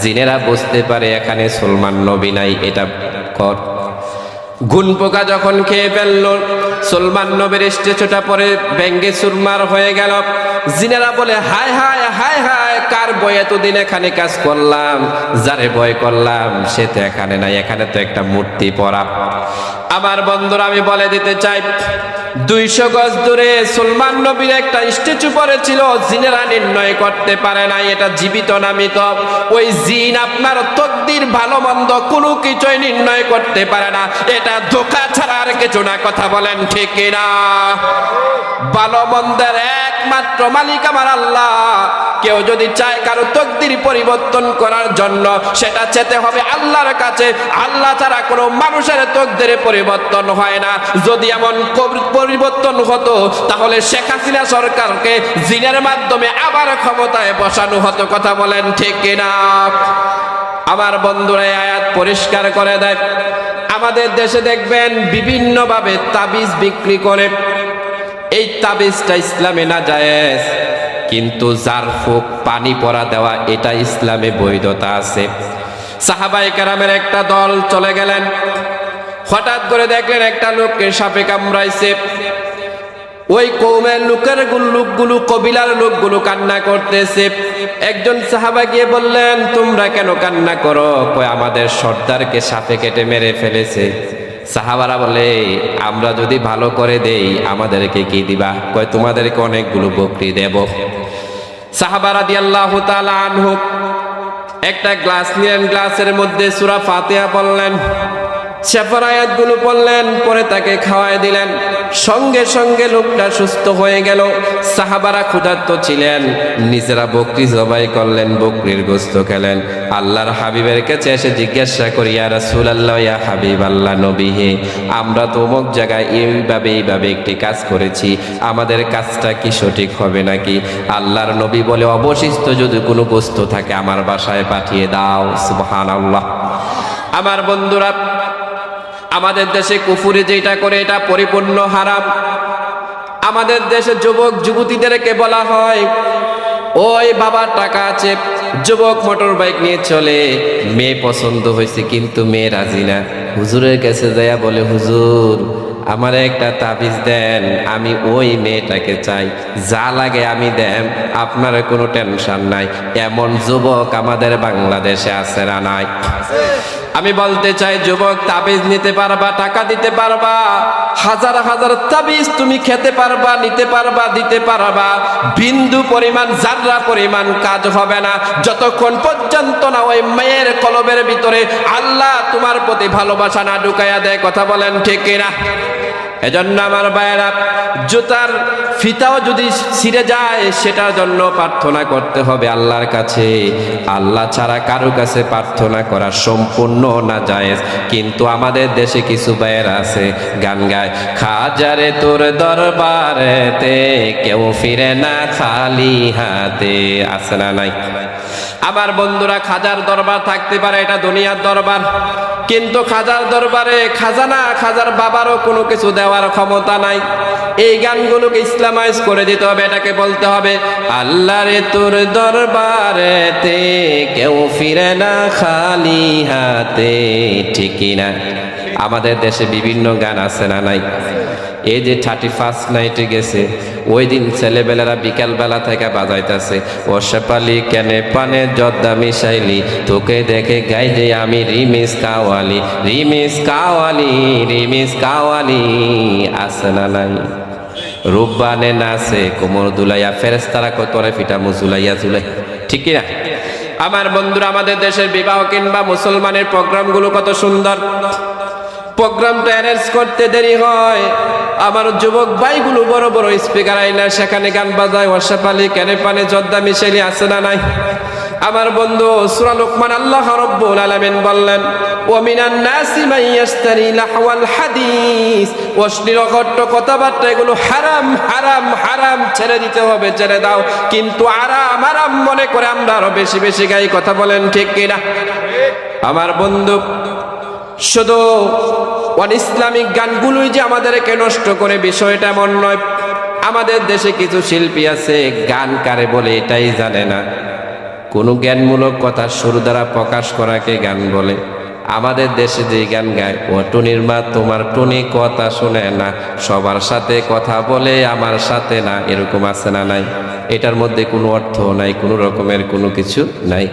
জিনেরা বুঝতে পারে এখানে সুলমান নবী নাই, এটা কর। ঘুন পোকা যখন খেয়ে ফেলল, সুলমান নবীর স্ট্যাচুটা পরে ভেঙ্গে চুরমার হয়ে গেল। জিনেরা বলে হায় হায় হায় হায়, কার বই এতদিন এখানে কাজ করলাম, যারে বই করলাম সে তো এখানে নাই, এখানে তো একটা মূর্তি পড়া। আমার বন্ধুরা, আমি বলে দিতে চাই 200 গজ দূরে সুলমান নবীর একটা স্ট্যাচু পড়েছিল, জিনেরা নির্ণয় করতে পারে নাই এটা জীবিত না মৃত। ওই জিন আপনার তকদির ভালো মন্দ কোনো কিছুই নির্ণয় করতে পারে না, এটা ধোঁকা ছাড়া আর কিছু না। কথা বলেন ঠিক কিনা? ভালো মন্দের একমাত্র মালিক আমার আল্লাহ। কেউ যদি চায় কারো তকদির পরিবর্তন করার জন্য, সেটা চেতে হবে আল্লাহর কাছে। আল্লাহ ছাড়া কোনো মানুষের তকদিরে পরিবর্তন হয় না। যদি এমন পরিবর্তন হতো তাহলে শেখ হাসিনা সরকারকে জিনের মাধ্যমে আবার ক্ষমতায় বসানো হতো। কথা বলেন ঠিক কিনা? আমার বন্ধুরা, আয়াত পরিষ্কার করে দেয়। আমাদের দেশে দেখবেন বিভিন্নভাবে তাবিজ বিক্রি করে। এই তাবিজটা ইসলামে না জায়েজ, কিন্তু জারফুক পানি পরা দেওয়া এটা ইসলামে বৈধতা আছে। সাহাবায়ে কেরামের একটা দল চলে গেলেন, হঠাৎ করে দেখলেন একটা লোককে সাপে কামড়াইছে। ওই কওমের লোকগুলো কবিলার লোকগুলো কান্না করতেছে। একজন সাহাবা গিয়ে বললেন, তোমরা কেন কান্না করো? কয় আমাদের সর্দারকে সাপে কেটে মেরে ফেলেছে। সাহাবারা বলে, আমরা যদি ভালো করে দেই আমাদেরকে কি দিবা? কয় তোমাদেরকে অনেকগুলো বকরি দেব। সাহাবা রাদিয়াল্লাহু তাআলা আনহু একটা গ্লাস নিলেন, গ্লাসের মধ্যে সূরা ফাতিহা পড়লেন, শেফার আয়াতগুলো পড়লেন, পরে তাকে খাওয়ায় দিলেন। সঙ্গে সঙ্গে লোকটা সুস্থ হয়ে গেল। সাহাবারা ক্ষুধার্ত ছিলেন, নিজেরা বকরি জবাই করলেন, বকরির গোশত খেলেন। আল্লাহর হাবিবের কাছে এসে জিজ্ঞাসা করি, ইয়া রাসূলুল্লাহ, ইয়া হাবিবাল্লাহ, নবী হে, আমরা তো অমুক জায়গায় এইভাবে একটি কাজ করেছি, আমাদের কাজটা কি সঠিক হবে নাকি? আল্লাহর নবী বলে, অবশিষ্ট যদি কোনো গোশত থাকে আমার বাসায় পাঠিয়ে দাও। সুবহানাল্লাহ। আমার বন্ধুরা, আমাদের দেশে কুফরি যেটা করে এটা পরিপূর্ণ হারাম। আমাদের দেশে যুবক যুবতীদেরকে বলা হয়, ওই বাবার টাকা আছে, যুবক মোটর বাইক নিয়ে চলে, মেয়ে পছন্দ হয়েছে কিন্তু মেয়ে রাজি না। হুজুরের কাছে যাইয়া বলে, হুজুর আমার একটা তাবিজ দেন, আমি ওই মেয়েটাকে চাই, যা লাগে আমি দেন, আপনার কোনো টেনশন নাই। এমন যুবক আমাদের বাংলাদেশে আছে না নাই? আমি বলতে চাই, যুবক তাবিজ নিতে পারবা, টাকা দিতে পারবা, হাজার হাজার তাবিজ তুমি খেতে পারবা, নিতে পারবা, দিতে পারবা, বিন্দু পরিমাণ জাররা পরিমাণ কাজ হবে না যতক্ষণ পর্যন্ত না ওই মেয়ের কলবের ভিতরে আল্লাহ তোমার প্রতি ভালোবাসা না ঢুকাইয়া দেয়। কথা বলেন ঠিক কিনা? এজন্য আমার ভাইয়েরা, জুতার ফিতাও যদি ছিঁড়ে যায় সেটার জন্য প্রার্থনা করতে হবে আল্লাহর কাছে। আল্লাহ ছাড়া কারো কাছে প্রার্থনা করা সম্পূর্ণ নাজায়েজ। কিন্তু আমাদের দেশে কিছু ভাইয়েরা আছে গান গায়, খাজারে তোর দরবারেতে কেউ ফিরে না খালি হাতে। আছে না নাই? আমার বন্ধুরা, খাজার দরবার থাকতে পারে, এটা দুনিয়ার দরবার, কিন্তু খাজার দরবারে খাজানা, খাজার বাবারও কোনো কিছু দেওয়ার ক্ষমতা নাই। এই গানগুলোকে ইসলামাইজ করে দিতে হবে। এটাকে বলতে হবে, আল্লাহরে তোর দরবারেতে কেউ ফিরে না খালি হাতে। ঠিকই না? আমাদের দেশে বিভিন্ন গান আছে না নাই? এই যে 31st নাইটে গেছে, ওই দিন ছেলেবেলারা বিকাল বেলা থেকে বাজাইতেছে, ও শেপালি কেনে পানে জর্দা মিশাইলি, তোকে দেখে গাইলে আমি রিমিস কাওয়ালি, রিমিস কাওয়ালি, রিমিস কাওয়ালি। আছে না নাই? রূপবানে নাচে কোমর দুলাইয়া, ফেরেশতারা কতরে ফিটা মুজুলাইয়া জুলাই। ঠিক না? আমার বন্ধুরা, আমাদের দেশের বিবাহ কিংবা মুসলমানের প্রোগ্রামগুলো কত সুন্দর। প্রোগ্রামটা অ্যারেঞ্জ করতে দেরি হয়, আমার যুবক ভাইগুলো বড় বড় স্পিকার আইনা সেখানে গান বাজায়, ওয়াশাপালি কেনে পানে জর্দা মিশাইলি। আছে না নাই? আমার বন্ধু, সূরা লোকমান আল্লাহ রাব্বুল আলামিন বললেন, ওয়া মিনান নাসি মান ইয়াশতারি লাহওয়াল হাদিস, অশ্লীল কথাবার্তা এগুলো হারাম হারাম হারাম, ছেড়ে দিতে হবে, ছেড়ে দাও। কিন্তু আরাম আরাম মনে করে আমরা আরো বেশি বেশি গাই। কথা বলেন ঠিক কিনা? আমার বন্ধু, শুধু ইসলামিক গানগুলোই যে আমাদেরকে নষ্ট করে বিষয়টা এমন নয়। আমাদের দেশে কিছু শিল্পী আছে গান কারে বলে এটাই জানে না। কোনো জ্ঞানমূলক কথা সুর দ্বারা প্রকাশ করাকে গান বলে। আমাদের দেশে যে গান গায়, ও টুনির মা তোমার টুনি কথা শুনে না, সবার সাথে কথা বলে আমার সাথে না, এরকম আছে না নাই? এটার মধ্যে কোনো অর্থ নাই, কোনো রকমের কোনো কিছু নাই।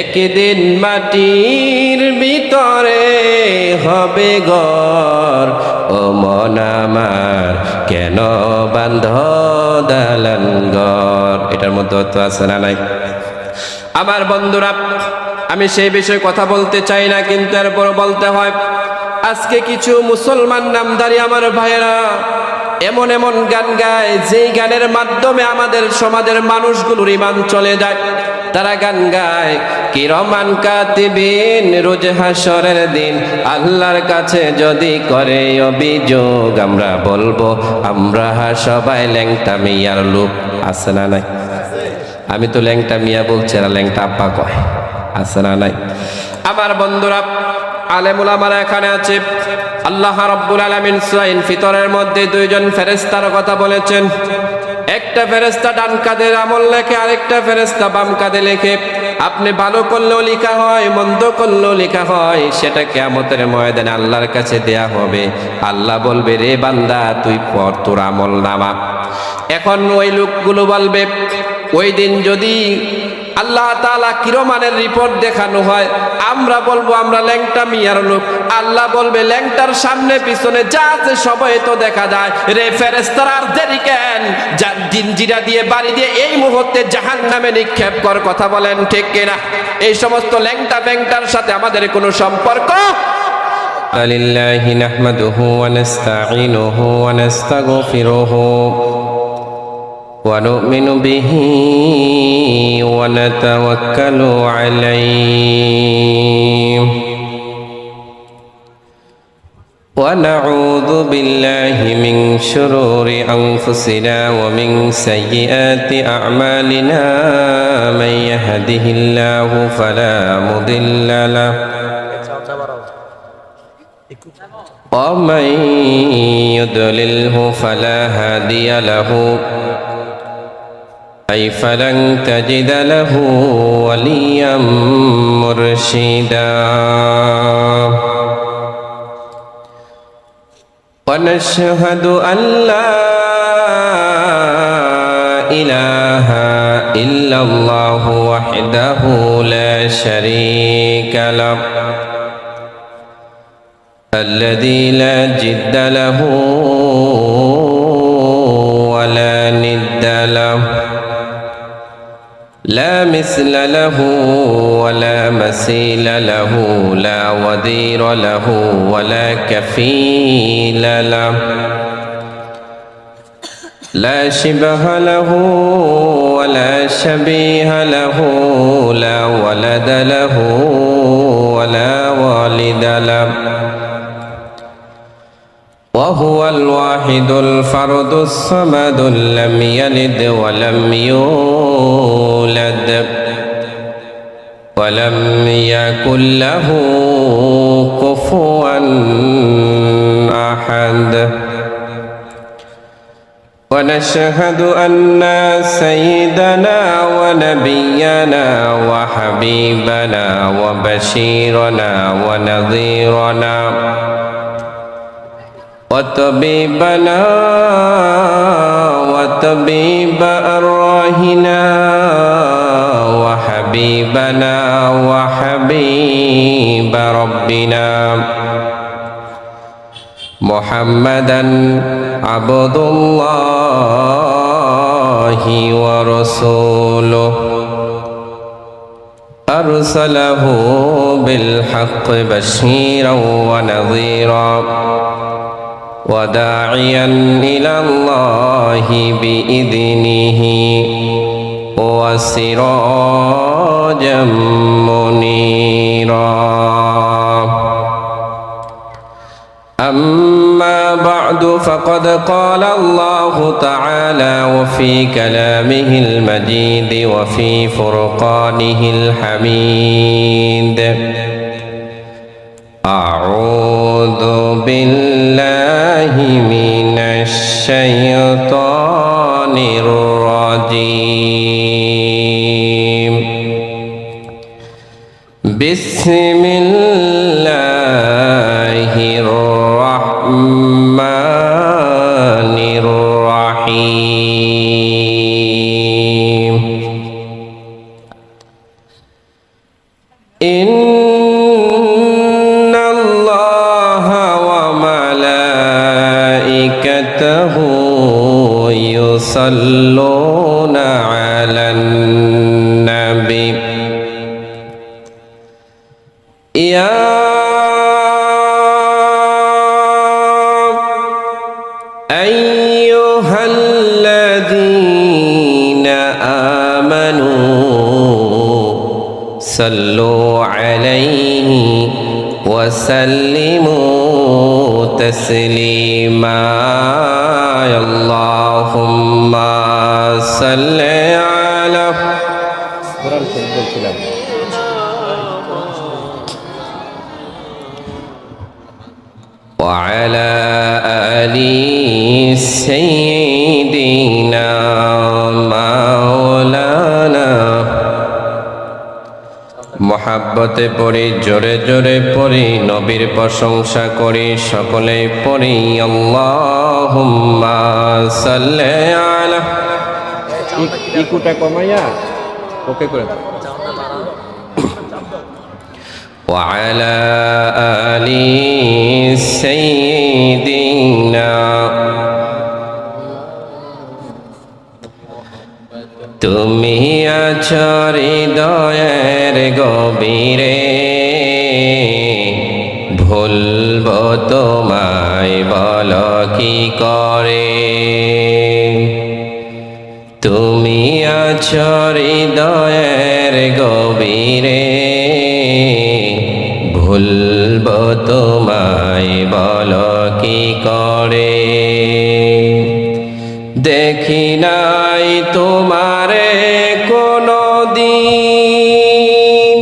একদিন মাটির ভিতরে হবে ঘর, ও মন আমার কেন বান্ধ দালান ঘর, এটার মধ্যে অর্থ আছে না নাই? আমার বন্ধুরা, আমি সেই বিষয়ে কথা বলতে চাই না, কিন্তু এরপর বলতে হয়। আজকে কিছু মুসলমান নামধারী আমার ভাইয়েরা এমন এমন গান গায়, যেই গানের মাধ্যমে আমাদের সমাজের মানুষগুলোর ঈমান চলে যায়। তারা গান গায়, কিরমান কাতিবিন রোজ হাসরের দিন আল্লাহর কাছে যদি করে অভিযোগ, আমরা বলবো আমরা সবাই ল্যাংটা মিয়ার লোক। আছে না নাই? আমি তো ল্যাংটা মিয়া বলছি, না ল্যাংটা আব্বা কয়। আছে না নাই? আমার বন্ধুরা, আলেম উলামারা এখানে আছে। আল্লাহ রাব্বুল আলামিন সূরা ফিতরের মধ্যে দুইজন ফেরেশতার কথা বলেছেন। একটা ফেরেশতা ডান কাঁধে আমল লেখে, আরেকটা ফেরেশতা বাম কাঁধে লেখে। আপনি ভালো করলেও লেখা হয়, মন্দ করলেও লেখা হয়। সেটা কিয়ামতের ময়দানে আল্লাহর কাছে দেয়া হবে। আল্লাহ বলবে, রে বান্দা তুই পড় তোর আমল নামা। এখন ওই লোকগুলো বলবে, ওই দিন যদি আল্লাহ তাআলা কিরমানের রিপোর্ট দেখানো হয়, আমরা বলবো আমরা ল্যাংটা মিয়ার লোক। আল্লাহ বলবে, ল্যাংটার সামনে পিছনে যা আছে সবাই তো দেখা যায়, রে ফেরেশতারা আর দেরি কেন, জিঞ্জিরা দিয়ে বাড়ি দিয়ে এই মুহূর্তে জাহান্নামে নিক্ষেপ কর। কথা বলেন ঠিক কিনা? এই সমস্ত ল্যাংটা ব্যাংটার সাথে আমাদের কোনো সম্পর্ক। লিল্লাহি নাহমাদুহু ওয়া নাস্তাঈনুহু ওয়া নাস্তাগফিরুহু ونؤمن به ونتوكل عليه ونعوذ بالله من شرور أنفسنا ومن سيئات أعمالنا من يهده الله فلا مضل له ومن يضلله فلا هادي له أي فلن تجد له وليا مرشدا ونشهد أن لا إله إلا الله وحده لا شريك له الذي لا جد له ولا ند له لا مثل له ولا مثيل له لا وزير له ولا كفيل له لا شبه له ولا شبيه له لا ولد له ولا والد له وهو الواحد الفرد الصمد لم يلد ولم يولد ولم يكن له كفوا أحد ونشهد أن سيدنا ونبينا وحبيبنا وبشيرنا ونظيرنا وطبيبنا وطبيب أرواحنا وحبيبنا وحبيب ربنا محمدا عبد الله ورسوله أرسله بالحق بشيرا ونذيرا وداعيا إلى الله بإذنه وسراجا منيرا أما بعد فقد قال الله تعالى وفي كلامه المجيد وفي فرقانه الحميد أعوذ بالله من الشيطان الرجيم বিসমিল্লাহির রহমানির রহিম ইন্নাল্লাহা ওয়া মালাইকাতাহু ইউসাল্লুনা আলান নাবী ইয়া আইয়ুহাল্লাযীনা আমানু সাল্লু আলাইহি ওয়া সাল্লিমু তাসলিমা আল্লাহুম্মা সাল্লি আলা কোরআন শরীফ বলছিলাম وعلى آل سيدنا مولانا মহাব্বতে পড়ি জোরে জোরে পড়ি নবীর প্রশংসা করি সকলে পড়ি আল্লাহুম্মা সাল্লি আলা ইকুটা কমাইয়া ওকে করে দাও وعلى آل سيدنا তুমি আছো হৃদয়ের গভীরে ভুলব তোমায় বল কি করে তুমি আছো হৃদয়ের গভীরে ভুলব তোমায় বল কি করে দেখি নাই তোমারে কোনো দিন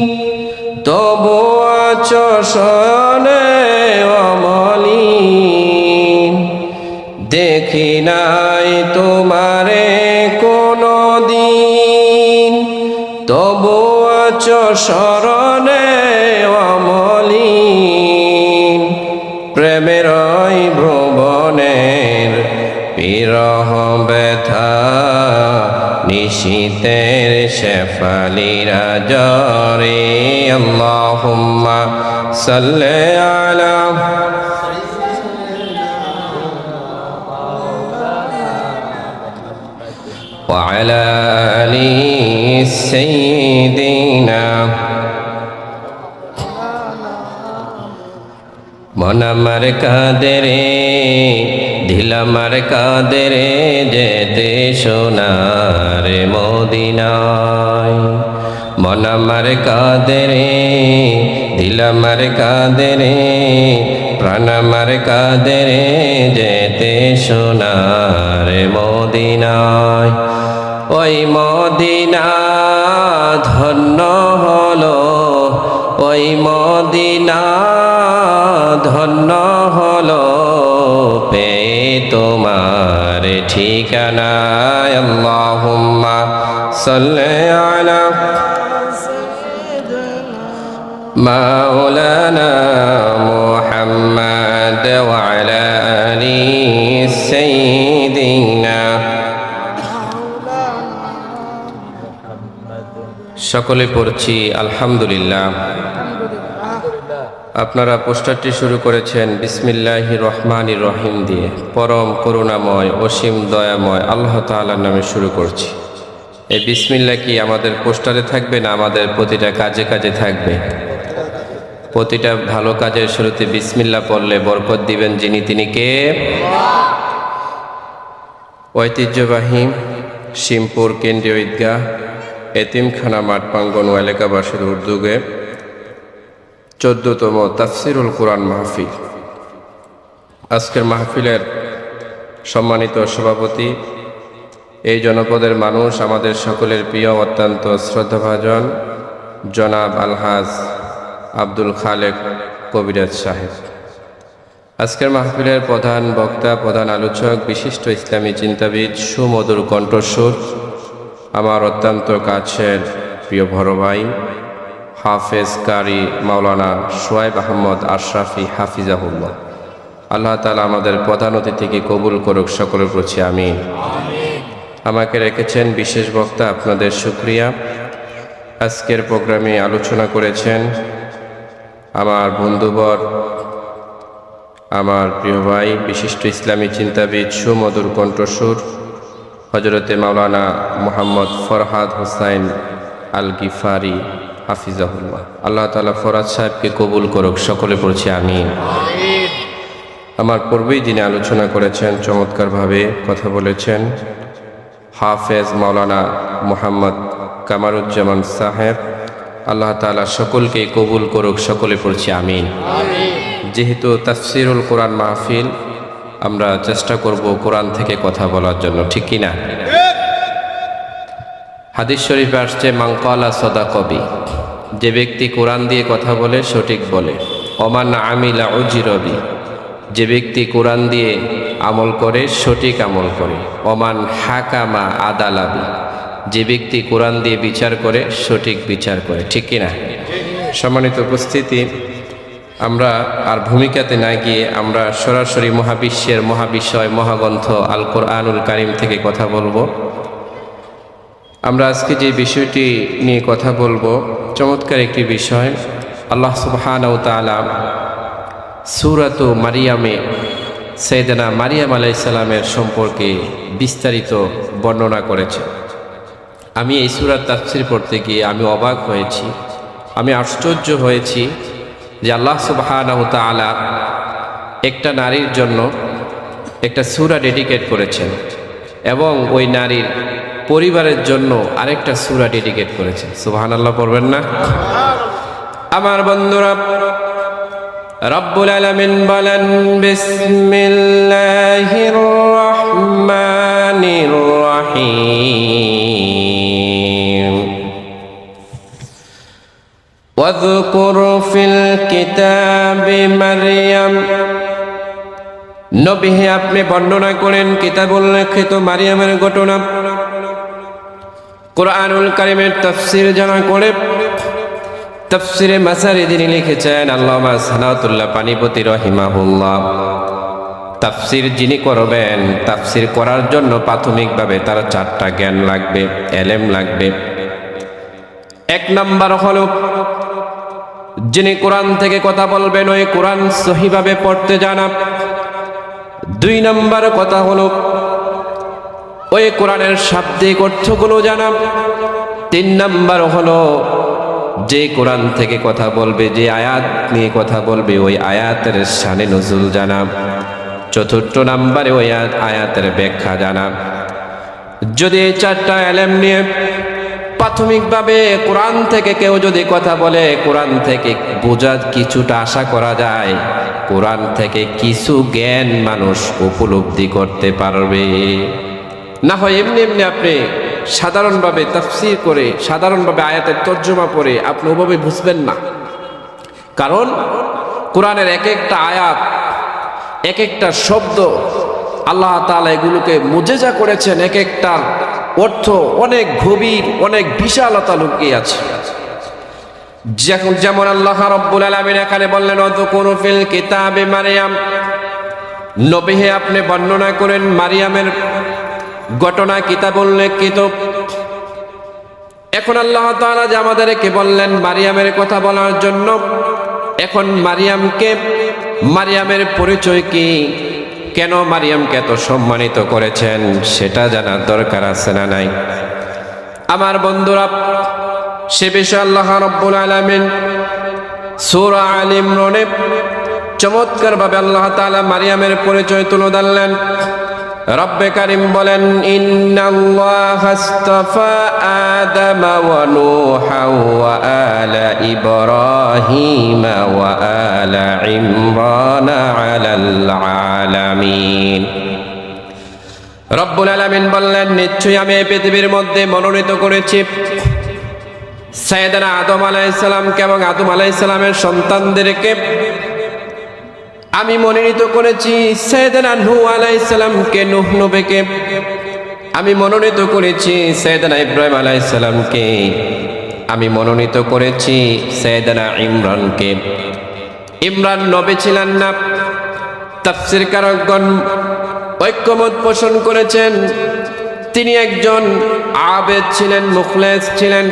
তবু আছো শয়নে অমলিন দেখি নাই তোমারে কোনো দিন তবু আছো শরণে অমলিন প্রেমের ওই ভুবনের বিরহ ব্যথা নিশীতের শেফালিরা জরে আল্লাহুম্মা সাল্লি আলা ওয়া আলা আলি সাইয়্যিদিনা মন আমার কাঁদে রে দিল আমার কাঁদে রে যেতে সোনার মদিনায় মন আমার কাঁদে রে দিল আমার কাঁদে রে প্রাণ আমার কাঁদে রে যেতে সোনার মদিনায় ওই মদিনা ধন্য হলো ওই মদিনা ধন্য হলো পে তোমার ঠিকানা আল্লাহুম্মা সাল্লি আলা মাওলানা মুহাম্মদ ওয়া আলা আলি সাইয়্যিদিনা সকলে পড়ছি আলহামদুলিল্লাহ আপনারা পোস্টারটি শুরু করেছেন বিসমিল্লাহির রহমানির রহিম দিয়ে পরম করুণাময় অসীম দয়াময় আল্লাহ তাআলার নামে শুরু করছি এই বিসমিল্লাহ কি আমাদের পোস্টারে থাকবে না আমাদের প্রতিটা কাজে কাজে থাকবে প্রতিটা ভালো কাজের শুরুতে বিসমিল্লাহ পড়লে বরকত দিবেন যিনি তিনি কে ঐতিহ্যবাহী শিমপুর কেন্দ্রীয় ঈদগাহ এতিমখানা মাঠ প্রাঙ্গণ এলাকাবাসীর উদ্যোগে 14তম তাফসিরুল কোরআন মাহফিল আজকের মাহফিলের সম্মানিত সভাপতি এই জনপদের মানুষ আমাদের সকলের প্রিয় অত্যন্ত শ্রদ্ধাভাজন জনাব আলহাজ আব্দুল খালেক কবিরাজ সাহেব আজকের মাহফিলের প্রধান বক্তা প্রধান আলোচক বিশিষ্ট ইসলামী চিন্তাবিদ সুমধুর কণ্ঠস্বর আমার অত্যন্ত কাছের প্রিয় বড় ভাই হাফেজ কারি মাওলানা শোয়েব আহমদ আশরাফি হাফিজাহুল্লাহ। আল্লাহ তাআলা আমাদের প্রধান অতিথিকে কবুল করুক, সকলের প্রতি আমিন। আমাকে রেখেছেন বিশেষ বক্তা, আপনাদের শুকরিয়া। আজকের প্রোগ্রামে আলোচনা করেছেন আমার বন্ধুবর, আমার প্রিয় ভাই, বিশিষ্ট ইসলামী চিন্তাবিদ, সুমধুর কণ্ঠস্বর হযরতে মাওলানা মুহাম্মদ ফরহাদ হোসাইন আল গিফারি হাফিজাহুল্লাহ। আল্লাহ তাআলা ফরহাদ সাহেবকে কবুল করুক, সকলে পড়ছি আমিন। আমার পূর্বেই যিনি আলোচনা করেছেন, চমৎকারভাবে কথা বলেছেন, হাফেজ মাওলানা মুহাম্মদ কামারুজ্জামান সাহেব। আল্লাহ তাআলা সকলকে কবুল করুক, সকলে পড়ছি আমিন। যেহেতু তাফসিরুল কোরআন মাহফিল, আমরা চেষ্টা করব কোরআন থেকে কথা বলার জন্য, ঠিক কিনা? হাদিস শরীফে আসছে মান ক্বালা সাদাকাবি, যে ব্যক্তি কোরআন দিয়ে কথা বলে সঠিক বলে। ওমান আমিলা উজরবি, যে ব্যক্তি কোরআন দিয়ে আমল করে সঠিক আমল করে। ওমান হাকামা আদালাবি, যে ব্যক্তি কোরআন দিয়ে বিচার করে সঠিক বিচার করে, ঠিক কিনা? সম্মানিত উপস্থিতি, আমরা আর ভূমিকাতে না গিয়ে আমরা সরাসরি মহাবিশ্বের মহাবিষয় মহাগ্রন্থ আল কোরআনুল কারীম থেকে কথা বলবো। আমরা আজকে যে বিষয়টি নিয়ে কথা বলবো, চমৎকার একটি বিষয়। আল্লাহ সুবহানাহু ওয়া তাআলা সূরাতু মারিয়ামে সাইয়েদানা মারিয়াম আলাইহিস সালামের সম্পর্কে বিস্তারিত বর্ণনা করেছে। আমি এই সূরার তাফসীর পড়তে গিয়ে আমি অবাক হয়েছি, আমি আশ্চর্য হয়েছি যে আল্লাহ সুবহানাহু ওয়া তাআলা একটা নারীর জন্য একটা সূরা ডেডিকেট করেছেন এবং ওই নারীর পরিবারের জন্য আরেকটা সূরা ডেডিকেট করেছেন। সুবহানাল্লাহ পড়বেন না? আমার বন্ধুরা, রব্বুল আলামিন বলেন বিসমিল্লাহির রহমানির রহিম ওয়াযকুর ফিল কিতাবি মারইয়াম, নবী হে আপনি বর্ণনা করেন কিতাবুল লিখিত মারিয়ামের ঘটনা। কোরআনুল কারীমের তাফসীর জানা করে তাফসীরে মাসারি যিনি লিখেছেন আল্লামা সানাউতুল্লাহ পানিপতি রহিমাহুল্লাহ। তাফসীর যিনি করবেন, তাফসীর করার জন্য প্রাথমিকভাবে তার চারটা জ্ঞান লাগবে, এলেম লাগবে। এক নাম্বার হলো যিনি কোরআন থেকে কথা বলবেন ওই কোরআন সহিভাবে পড়তে জানা। দুই নাম্বার কথা হলো ওই কোরআনের শাব্দিক অর্থগুলো জানা। তিন নাম্বার হলো যে কোরআন থেকে কথা বলবে, যে আয়াত নিয়ে কথা বলবে, ওই আয়াতের শানে নজুল জানা। চতুর্থ নাম্বারে ওই আয়াতের ব্যাখ্যা জানা। যদি এই চারটা এলেম নিয়ে প্রাথমিকভাবে কোরআন থেকে কেউ যদি কথা বলে, কোরআন থেকে বোঝার কিছুটা আশা করা যায়, কোরআন থেকে কিছু জ্ঞান মানুষ উপলব্ধি করতে পারবে। না হয় এমনি এমনি আপনি সাধারণভাবে তাফসীর করে, সাধারণভাবে আয়াতের তর্জমা পড়ে আপনি ওভাবে বুঝবেন না। কারণ কোরআনের এক একটা আয়াত, এক একটা শব্দ আল্লাহ তাআলা এগুলোকে মুজেজা করেছেন। এক একটার অর্থ অনেক গভীর, অনেক বিশালতা লুকিয়ে আছে। যেমন আল্লাহ রাব্বুল আলামিন এখানে বললেন ওয়াযকুর ফিল কিতাবি মারইয়াম, নবী হে আপনি বর্ণনা করেন মারিয়ামের ঘটনা কিতাবুল লিখিত। এখন আল্লাহ তাআলা যে আমাদেরকে বললেন মারিয়ামের কথা বলার জন্য, এখন মারিয়ামের পরিচয় কি, কেন মারিয়ামকে এত সম্মানিত করেছেন সেটা জানার দরকার আছে না নাই? আমার বন্ধুরা, সে বিষয়ে আল্লাহ রাব্বুল আলামিন সূরা আল ইমরানে চমৎকারভাবে আল্লাহ তাআলা মারিয়ামের পরিচয় তুলে ধরলেন। রব্বে কারীম বলেন ইন্নাল্লাহা আস্তাফা আদামা ওয়া নূহা ওয়া আলা ইব্রাহিমা ওয়া আলা ইমরানা আলাল আলামিন। রব্বুল আলামিন বললেন নিশ্চয়ই আমি এই পৃথিবীর মধ্যে মনোনীত করেছি সাইয়েদনা আদম আলাইহিস সালামকে এবং আদম আলাইহিস সালামের সন্তানদেরকে। আমি মনোনীত করেছি সাইয়েদনা নূহ আলাইহিস সালামকে, নূহ নবীকে। আমি মনোনীত করেছি সাইয়েদনা ইব্রাহিম আলাইহিস সালামকে। আমি মনোনীত করেছি সাইয়েদনা ইমরানকে। ইমরান নবী ছিলেন না। তাফসীরকারগণ ঐক্যমত পোষণ করেছেন তিনি একজন আবেদ ছিলেন, মুখলেস ছিলেন।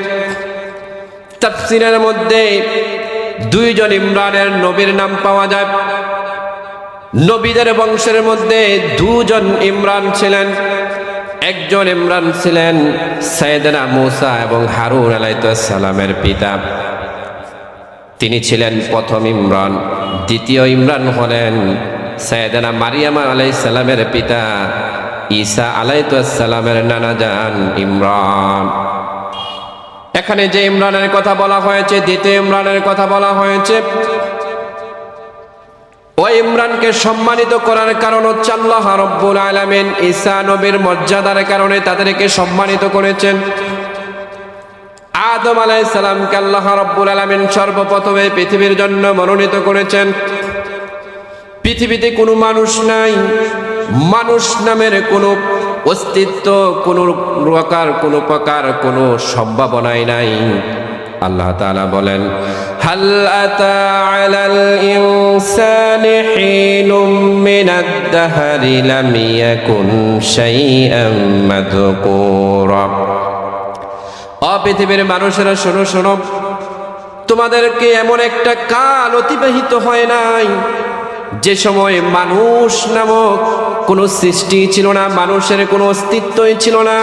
তাফসীরের মধ্যে দুইজন ইমরানের নবীর নাম পাওয়া যায়। নবীদের বংশের মধ্যে দুজন ইমরান ছিলেন। একজন ইমরান ছিলেন সাইয়েদনা মূসা এবং হারুন আলাইহিস সালামের পিতা, তিনি ছিলেন প্রথম ইমরান। দ্বিতীয় ইমরান হলেন সাইয়েদনা মারিয়াম আলাইহিস সালামের পিতা ঈসা আলাইহিস সালামের নানাজান ইমরান। এখানে যে ইমরানের কথা বলা হয়েছে, দ্বিতীয় ইমরানের কথা বলা হয়েছে, ওই ইমরানকে সম্মানিত করার কারণ হচ্ছে আল্লাহ রাব্বুল আলামিন ঈসা নবীর মর্যাদার কারণে তাদেরকে সম্মানিত করেছেন। আদম আলাইহিস সালামকে আল্লাহ রাব্বুল আলামিন সর্বপ্রথমে পৃথিবীর জন্য মনোনীত করেছেন। পৃথিবীতে কোনো মানুষ নাই, মানুষ নামের কোনো অস্তিত্ব, কোনো প্রকার কোনো সম্ভাবনাই নাই। আল্লাহ তাআলা বলেন, হাল আতা আলাল ইনসানি হিনুম মিনাদ দাহরি লাম ইয়াকুন শাইআম মাযকুরা। ও পৃথিবীর মানুষেরা শোনো শোনো, তোমাদেরকে এমন একটা কাল অতিবাহিত হয় নাই যে সময় মানুষ নামক কোনো সৃষ্টি ছিল না, মানুষের কোনো অস্তিত্বই ছিল না,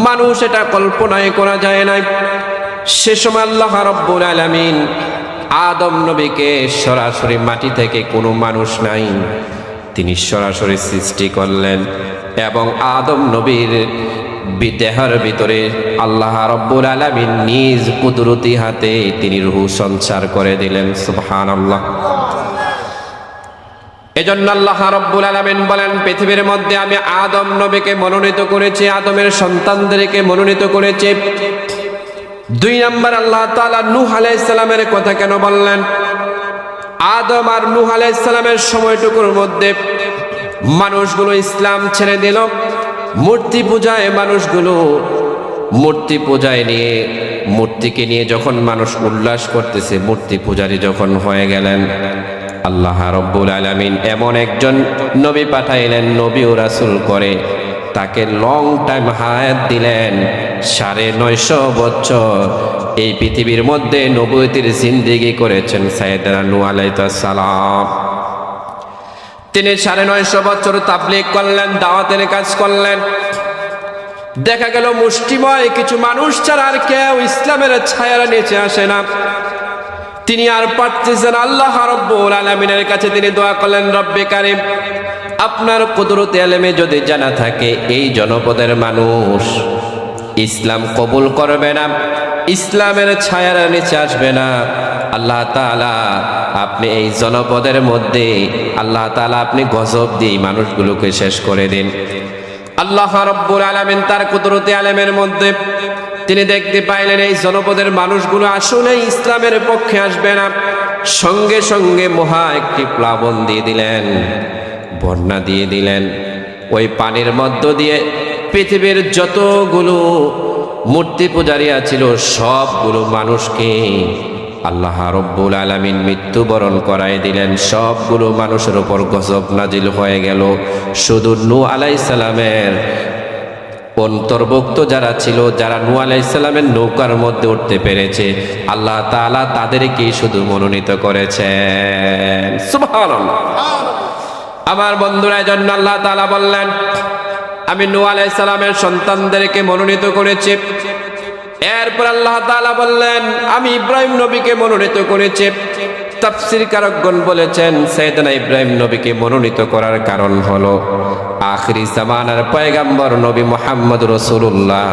মানুষ এটা কল্পনাই করা যায় না। সে সময় আল্লাহ রাব্বুল আলামিন আদম নবীকে সরাসরি মাটি থেকে, কোনো মানুষ নাই, তিনি সরাসরি সৃষ্টি করলেন এবং আদম নবীর দেহের ভিতরে আল্লাহ রাব্বুল আলামিন নিজ কুদরতি হাতে তিনি রূহ সঞ্চার করে দিলেন। সুবহানাল্লাহ। এজন্য আল্লাহ রাব্বুল আলামিন বলেন, পৃথিবীর মধ্যে আমি আদম নবীকে মনোনীত করেছি, আদমের সন্তানদেরকে মনোনীত করেছি। দুই নম্বর আল্লাহ তাআলা নূহ আলাইহিস সালামের কথা কেন বললেন? আদম আর নূহ আলাইহিস সালামের সময়টুকুর মধ্যে মানুষগুলো ইসলাম ছেড়ে দিল, মূর্তি পূজায় মানুষগুলো মূর্তি পূজায় নিয়ে, মূর্তিকে নিয়ে যখন মানুষ উল্লাস করতেছে, মূর্তি পূজারী যখন হয়ে গেলেন, আল্লাহ রাব্বুল আলামিন এমন একজন নবী পাঠাইলেন, নবী ও রাসূল করে, তাকে লং টাইম হায়াত দিলেন। 950 বছর এই পৃথিবীর মধ্যে নবুয়তির জিন্দেগি করেছেন সাইয়েদনা নূহ আলাইহিস সালাম। তিনি 950 বছর তাবলীগ করলেন, দাওয়াতের কাজ করলেন। দেখা গেল মুষ্টিময় কিছু মানুষ ছাড়া আর কেউ ইসলামের ছায়ার নিচে আসে না। তিনি আর পারতেছেন, আল্লাহ রাব্বুল আলামিনের কাছে তিনি দোয়া করলেন, রব্বে কারীম, আপনার কুদরতে আলেমে যদি জানা থাকে এই জনপদের মানুষ ইসলাম কবুল করবে না, ইসলামের ছায়ার নিচে আসবে না, আল্লাহ তাআলা আপনি এই জনপদের মধ্যে, আল্লাহ তাআলা আপনি গজব দিয়ে মানুষগুলোকে শেষ করে দিন। আল্লাহ রাব্বুল আলামিন তার কুদরতে আলেমের মধ্যে তিনি দেখতে পাইলেন এই জনপদের মানুষগুলো আসলে ইসলামের পক্ষে আসবে না। সঙ্গে সঙ্গে মহা একটি প্লাবন দিয়ে দিলেন, বন্যা দিয়ে দিলেন। ওই পানির মধ্য দিয়ে পৃথিবীর যতগুলো মূর্তি পূজারীরা ছিল সবগুলো মানুষকে আল্লাহ রাব্বুল আলামিন মৃত্যুবরণ করায় দিলেন। সবগুলো মানুষের উপর গজব নাজিল হয়ে গেল। শুধু নূহ আলাইহিস সালামের অন্তর্ভুক্ত যারা ছিল, যারা নূহ আলাইহিস সালামের নৌকার মধ্যে উঠতে পেরেছে, আল্লাহ তাআলা তাদেরকে শুধু মনোনীত করেছেন। সুবহানাল্লাহ। আমার বন্ধুরা, এজন্য আল্লাহ তাআলা বললেন, আমি নূহ আলাইহিস সালামের সন্তানদেরকে মনোনীত করেছি। এরপর আল্লাহ তাআলা বললেন, আমি ইব্রাহিম নবীকে মনোনীত করেছি। তাফসীরকারগণ বলেছেন, সাইয়েদনা ইব্রাহিম নবীকে মনোনীত করার কারণ হলো আখিরি জামানার পয়গম্বর নবী মুহাম্মদ রাসূলুল্লাহ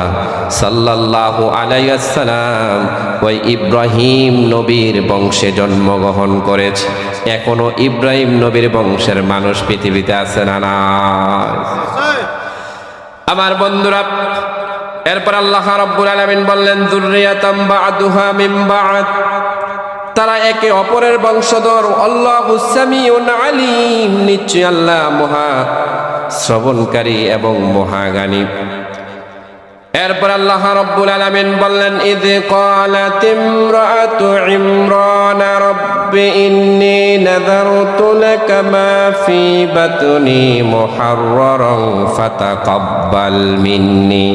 সাল্লাল্লাহু আলাইহি ওয়াসাল্লাম ওই ইব্রাহিম নবীর বংশে জন্মগ্রহণ করেছে। এখনো ইব্রাহিম নবীর বংশের মানুষ পৃথিবীতে আছে না নাই? আমার বন্ধুরা, এরপর আল্লাহ রাব্বুল আলামিন বললেন, যুররিয়াতাম বা'দুহা মিন বা'দ, তারা একে অপরের বংশধর। আল্লাহু সামিউন আলিম, নিশ্চয় আল্লাহ মহা শ্রবণকারী এবং মহাজ্ঞানী। এরপর আল্লাহ রাব্বুল আলামিন বললেন, ইয ক্বালাত ইমরাতু ইমরান রাব্বি ইন্নী নাযারতু লাকা মা ফী বাতনি মুহাররারান ফাতাকাব্বাল মিন্নী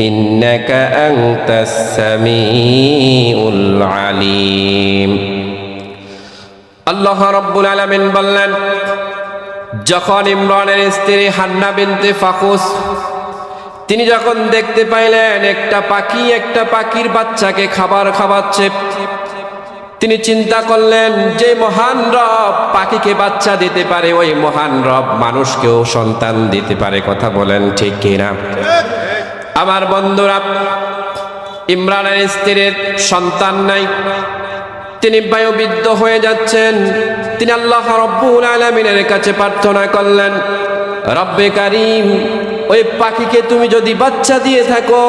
ইন্নাকা আনতাস সামিউল আলীম। আল্লাহ রাব্বুল আলামিন বললেন, যখন ইমরানের স্ত্রী হান্না বিনতে ফাকুস তিনি যখন দেখতে পাইলেন একটা পাখির বাচ্চাকে খাবার খাওয়াচ্ছে, তিনি চিন্তা করলেন যে মহান রব পাখিকে বাচ্চা দিতে পারে, ওই মহান রব মানুষকেও সন্তান দিতে পারে। কথা বলেন ঠিক কিনা? আমার বন্ধুরা, ইমরানের স্ত্রীর সন্তান নাই, তিনি বায়ুবিদ্ধ হয়ে যাচ্ছেন। তিনি আল্লাহ রাব্বুল আলামিনের কাছে প্রার্থনা করলেন, রব্বে কারীম, ওই পাখিকে তুমি যদি বাচ্চা দিয়ে থাকো,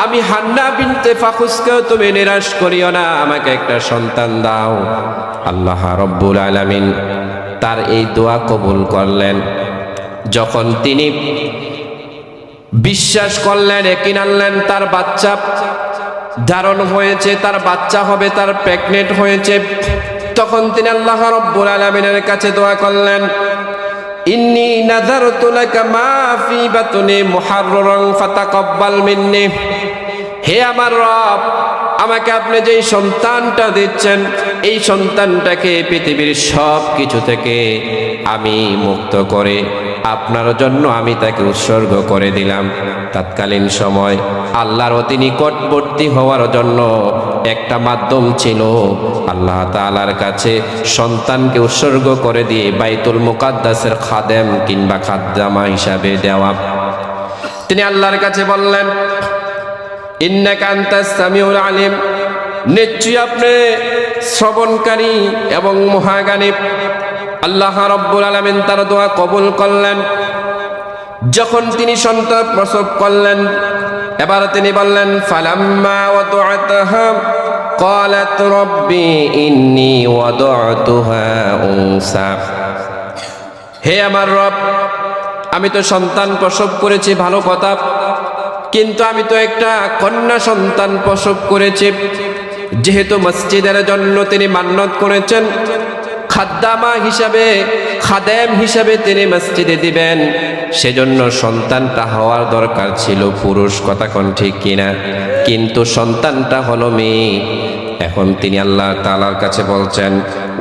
আমি হান্না বিনতে ফাকুসকেও তুমি নিরাশ করিও না, আমাকে একটা সন্তান দাও। আল্লাহ রাব্বুল আলামিন তার এই দোয়া কবুল করলেন। যখন তিনি বিশ্বাস করলেন, ইয়াকিন আনলেন তার বাচ্চা ধারণ হয়েছে, তার বাচ্চা হবে, তার প্রেগনেন্ট হয়েছে, তখন তিনি আল্লাহ রাব্বুল আলামিনের কাছে দোয়া করলেন, ইন্নী নাযারতু লাকা মা ফী বাতনি মুহাররারান ফাতাকাব্বাল মিন্নী। হে আমার রব, আমাকে আপনি যেই সন্তানটা দিচ্ছেন, এই সন্তানটাকে পৃথিবীর সব কিছু থেকে আমি মুক্ত করে আপনার জন্য আমি তাকে উৎসর্গ করে দিলাম। তৎকালীন সময় আল্লাহর অতি নিকটবর্তী হওয়ার জন্য একটা মাধ্যম ছিল আল্লাহ তাআলার কাছে সন্তানকে উৎসর্গ করে দিয়ে বাইতুল মুকাদ্দাসের খাদেম কিংবা খাদ্দামা হিসাবে দেওয়া। তিনি আল্লাহর কাছে বললেন, ইন্নাকা আনতাস সামিউল আলিম, নিশ্চয়ই আপনি শ্রবণকারী এবং মহাজ্ঞানী। আল্লাহ রাব্বুল আলামিন তার দোয়া কবুল করলেন। যখন তিনি সন্তান প্রসব করলেন, এবার তিনি বললেন, ফালাম্মা ওয়াদআতাহা ক্বালাত রব্বি ইন্নী ওয়াদআতুহা উনসা। হে আমার রব, আমি তো সন্তান প্রসব করেছি, ভালো কথা, কিন্তু আমি তো একটা কন্যা সন্তান প্রসব করেছি। যেহেতু মসজিদের জন্য তিনি মান্নত করেছেন, খাদ্দামা হিসাবে, খাদেম হিসাবে তিনি মসজিদে দিবেন, সেজন্য সন্তানটা হওয়ার দরকার ছিল পুরুষ। কথা কোন ঠিক কিনা? কিন্তু সন্তানটা হলো মেয়ে। এখন তিনি আল্লাহ তাআলার কাছে বলছেন,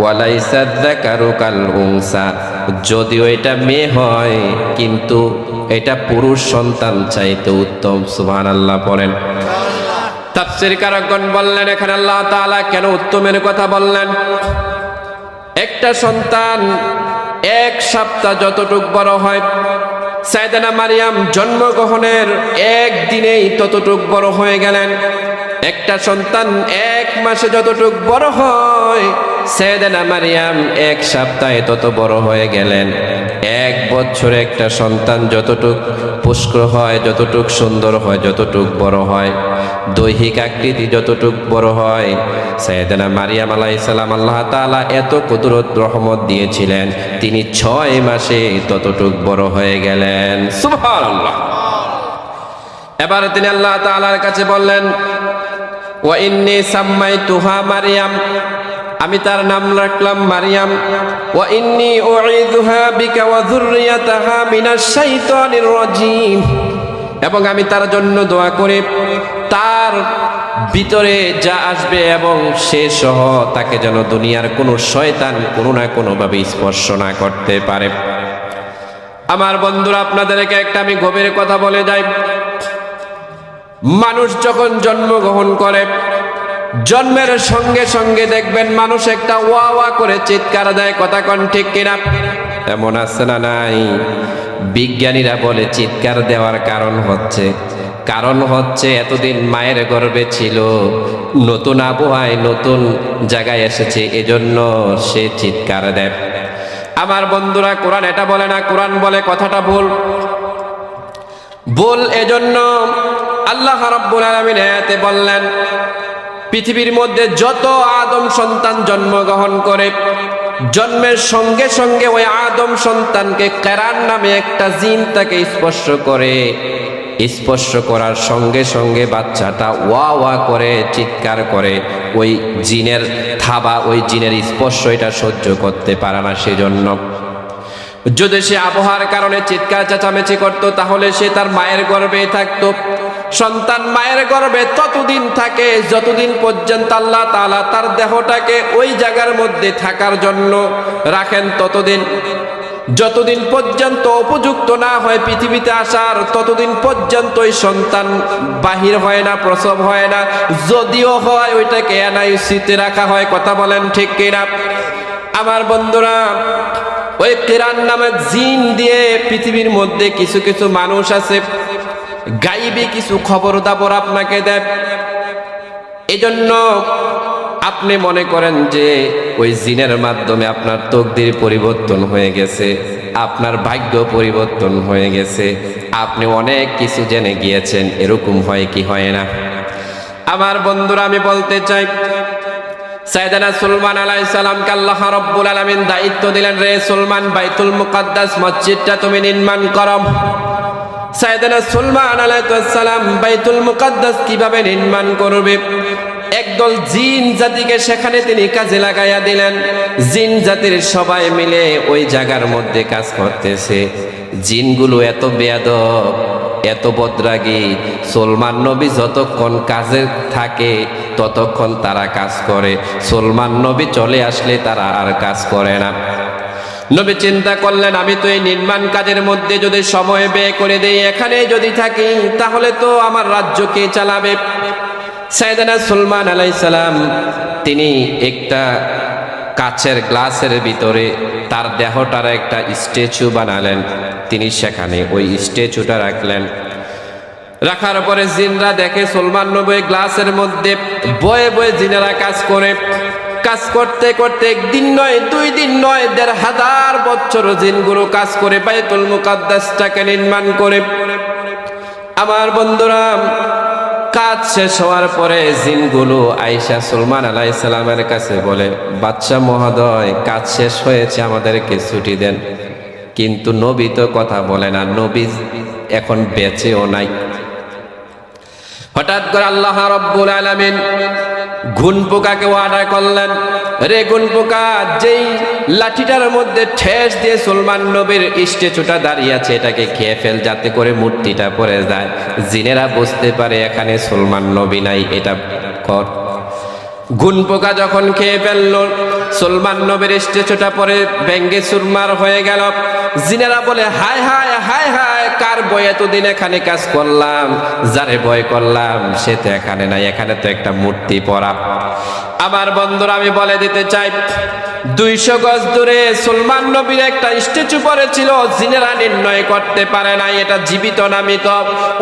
ওয়ালাইসা যাকারু কাল উনসা, যদিও এটা মেয়ে হয় কিন্তু এটা পুরুষ সন্তান চাইতে উত্তম। সুবহানাল্লাহ বলেন। তাফসীরকারগণ বললেন, এখানে আল্লাহ তাআলা কেন উত্তমের কথা বললেন? একটা সন্তান এক সপ্তাহ যতটুক বড় হয়, সাইয়েদানা মারিয়াম জন্মগ্রহণের একদিনেই ততটুক বড় হয়ে গেলেন। একটা সন্তান এক মাসে যতটুক বড় হয়, সাইয়েদানা মারিয়াম এক সপ্তাহে তত বড় হয়ে গেলেন। এক বছরে একটা সন্তান যতটুক পুষ্কর হয়, যতটুক সুন্দর হয়, যতটুক বড় হয়, দৈহিক আকৃতি যতটুক বড় হয়, সাইয়েদানা মারিয়াম আলাইহিস সালাম আল্লাহ তাআলা এত কুদরত রহমত দিয়েছিলেন, তিনি 6 মাসে ততটুক বড় হয়ে গেলেন। সুবহানাল্লাহ। এবার তিনি আল্লাহ তাআলার কাছে বললেন, ওয়া ইন্নী সাম্মাইতুহা মারিয়াম, আমি তার নাম রাখলাম মারিয়াম। ওয়া ইন্নী উঈযুহা বিকা ওয়া যুররিয়াতাহা মিনাশ শাইতানির রাজীম, এবং আমি তার জন্য দোয়া করে তার ভিতরে যা আসবে এবং সে সহ তাকে যেন দুনিয়ার কোনো শয়তান কোনো না কোনোভাবে স্পর্শ না করতে পারে। আমার বন্ধুরা, আপনাদেরকে একটা আমি গভীর কথা বলে যাই। মানুষ যখন জন্মগ্রহণ করে, জন্মের সঙ্গে সঙ্গে দেখবেন মানুষ একটা ওয়া ওয়া করে চিৎকার দেয়। কথা কোন ঠিক কিনা? এমন আছে না নাই? বিজ্ঞানীরা বলে চিৎকার দেওয়ার কারণ হচ্ছে এতদিন মায়ের গর্ভে ছিল, নতুন আবহাওয়ায় নতুন জায়গায় এসেছে, এজন্য সে চিৎকার দেয়। আমার বন্ধুরা, কোরআন এটা বলে না, কোরআন বলে কথাটা ভুল। এজন্য আল্লাহ রাব্বুল আলামিন আয়াতে বললেন, পৃথিবীর মধ্যে যত আদম সন্তান জন্মগ্রহণ করে, জন্মের সঙ্গে সঙ্গে ওই আদম সন্তানকে কেরান নামে একটা জিন তাকে স্পর্শ করে। স্পর্শ করার সঙ্গে সঙ্গে বাচ্চাটা ওয়া ওয়া করে চিৎকার করে, ওই জিনের থাবা, ওই জিনের স্পর্শ এটা সহ্য করতে পারে না। সেজন্য যদি সে আবহাওয়ার কারণে চিৎকার চেঁচামেচি করতো, তাহলে সে তার মায়ের গর্ভে থাকতো। সন্তান মায়ের গর্ভে ততদিন থাকে যতদিন পর্যন্ত আল্লাহ তাআলা তার দেহটাকে ওই জায়গার মধ্যে থাকার জন্য রাখেন, ততদিন। যতদিন পর্যন্ত উপযুক্ত না হয় পৃথিবীতে আসার, ততদিন পর্যন্ত ওই সন্তান বাহির হয় না, প্রসব হয় না। যদিও হয়, ওইটাকে এনআইসিতে রাখা হয়। কথা বলেন ঠিক কিনা? আমার বন্ধুরা, ওই কিরান নামক জিন দিয়ে পৃথিবীর মধ্যে কিছু কিছু মানুষ আছে, গাইবী কিছু খবর দাবর আপনাকে দেয়। এজন্য আপনি মনে করেন যে ওই জিনের মাধ্যমে আপনার তকদির পরিবর্তন হয়ে গেছে, আপনার ভাগ্য পরিবর্তন হয়ে গেছে, আপনি অনেক কিছু জেনে গিয়েছেন। এরকম হয় কি হয় না? আমার বন্ধুরা, আমি বলতে চাই, সাইয়েদনা সুলাইমান আলাইহিস সালামকে আল্লাহ রাব্বুল আলামিন দায়িত্ব দিলেন, রে সুলাইমান, বাইতুল মুকাদ্দাস মসজিদটা তুমি নির্মাণ করো। সাইয়েদনা সুলাইমান আলাইহিস সালাম বাইতুল মুকাদ্দাস কিভাবে নির্মাণ করবে? একদল জিন জাতিকে সেখানে তিনি কাজে লাগাইয়া দিলেন। জিন জাতির সবাই মিলে ওই জায়গার মধ্যে কাজ করতেছে। জিনগুলো এত বেয়াদব, এত বদরাগী, সুলাইমান নবী যতক্ষণ কাজে থাকে ততক্ষণ তারা কাজ করে। সুলাইমান নবী চলে আসলে তারা আর কাজ করে না। নবী চিন্তা করলেন, আমি তো এই নির্মাণ কাজের মধ্যে যদি সময় ব্যয় করে দেই, এখানে যদি থাকি, তাহলে তো আমার রাজ্য কে চালাবে? সাইয়েদনা সুলাইমান আলাইহিস সালাম তিনি একটা কাচের গ্লাসের ভিতরে তার দেহটার একটা স্ট্যাচু বানালেন। তিনি সেখানে ওই স্ট্যাচুটা রাখলেন। রাখার পরে জিনরা দেখে সুলাইমান নবী গ্লাসের মধ্যে বয়ে বয়ে জিনেরা কাজ করে। কাজ করতে করতে একদিন নয়, 2 দিন নয়, 1500 বছর জিনগুলো কাজ করে বাইতুল মুকাদ্দাসটাকে নির্মাণ করে। আমার বন্ধুরা, কাজ শেষ হওয়ার পরে জিনগুলো আয়েশা সুলাইমান আলাইহিস সালামের কাছে বলে, বাদশা মহোদয়, কাজ শেষ হয়েছে, আমাদেরকে ছুটি দেন। কিন্তু নবী তো কথা বলে না, নবী এখন বেঁচেও নাই। হঠাৎ করে আল্লাহ রাব্বুল আলামিন ঘুন পোকাকে অর্ডার করলেন, রে ঘুন পোকা, যেই লাঠিটার মধ্যে ঠেস দিয়ে সুলাইমান নবীর স্ট্যাচুটা দাঁড়িয়ে আছে, এটাকে খেয়ে ফেল, যাতে করে মূর্তিটা পড়ে যায়, জিনেরা বুঝতে পারে এখানে সুলাইমান নবী নাই, এটা কর। ঘুন পোকা যখন খেয়ে ফেলল, সুলাইমান নবীর স্ট্যাচুটা পরে ভেঙ্গে চুরমার হয়ে গেল। জিনেরা বলে, হায় হায় হায় হায়, কার বয় এতদিন এখানে কাজ করলাম, যারে ভয় করলাম সে তো এখানে নাই, এখানে তো একটা মূর্তি পড়া। আমার বন্ধুরা, আমি বলে দিতে চাই, 200 গজ দূরে সুলাইমান নবীর একটা স্ট্যাচু পড়েছিল, জিনেরা নির্ণয় করতে পারে নাই এটা জীবিত না মৃত।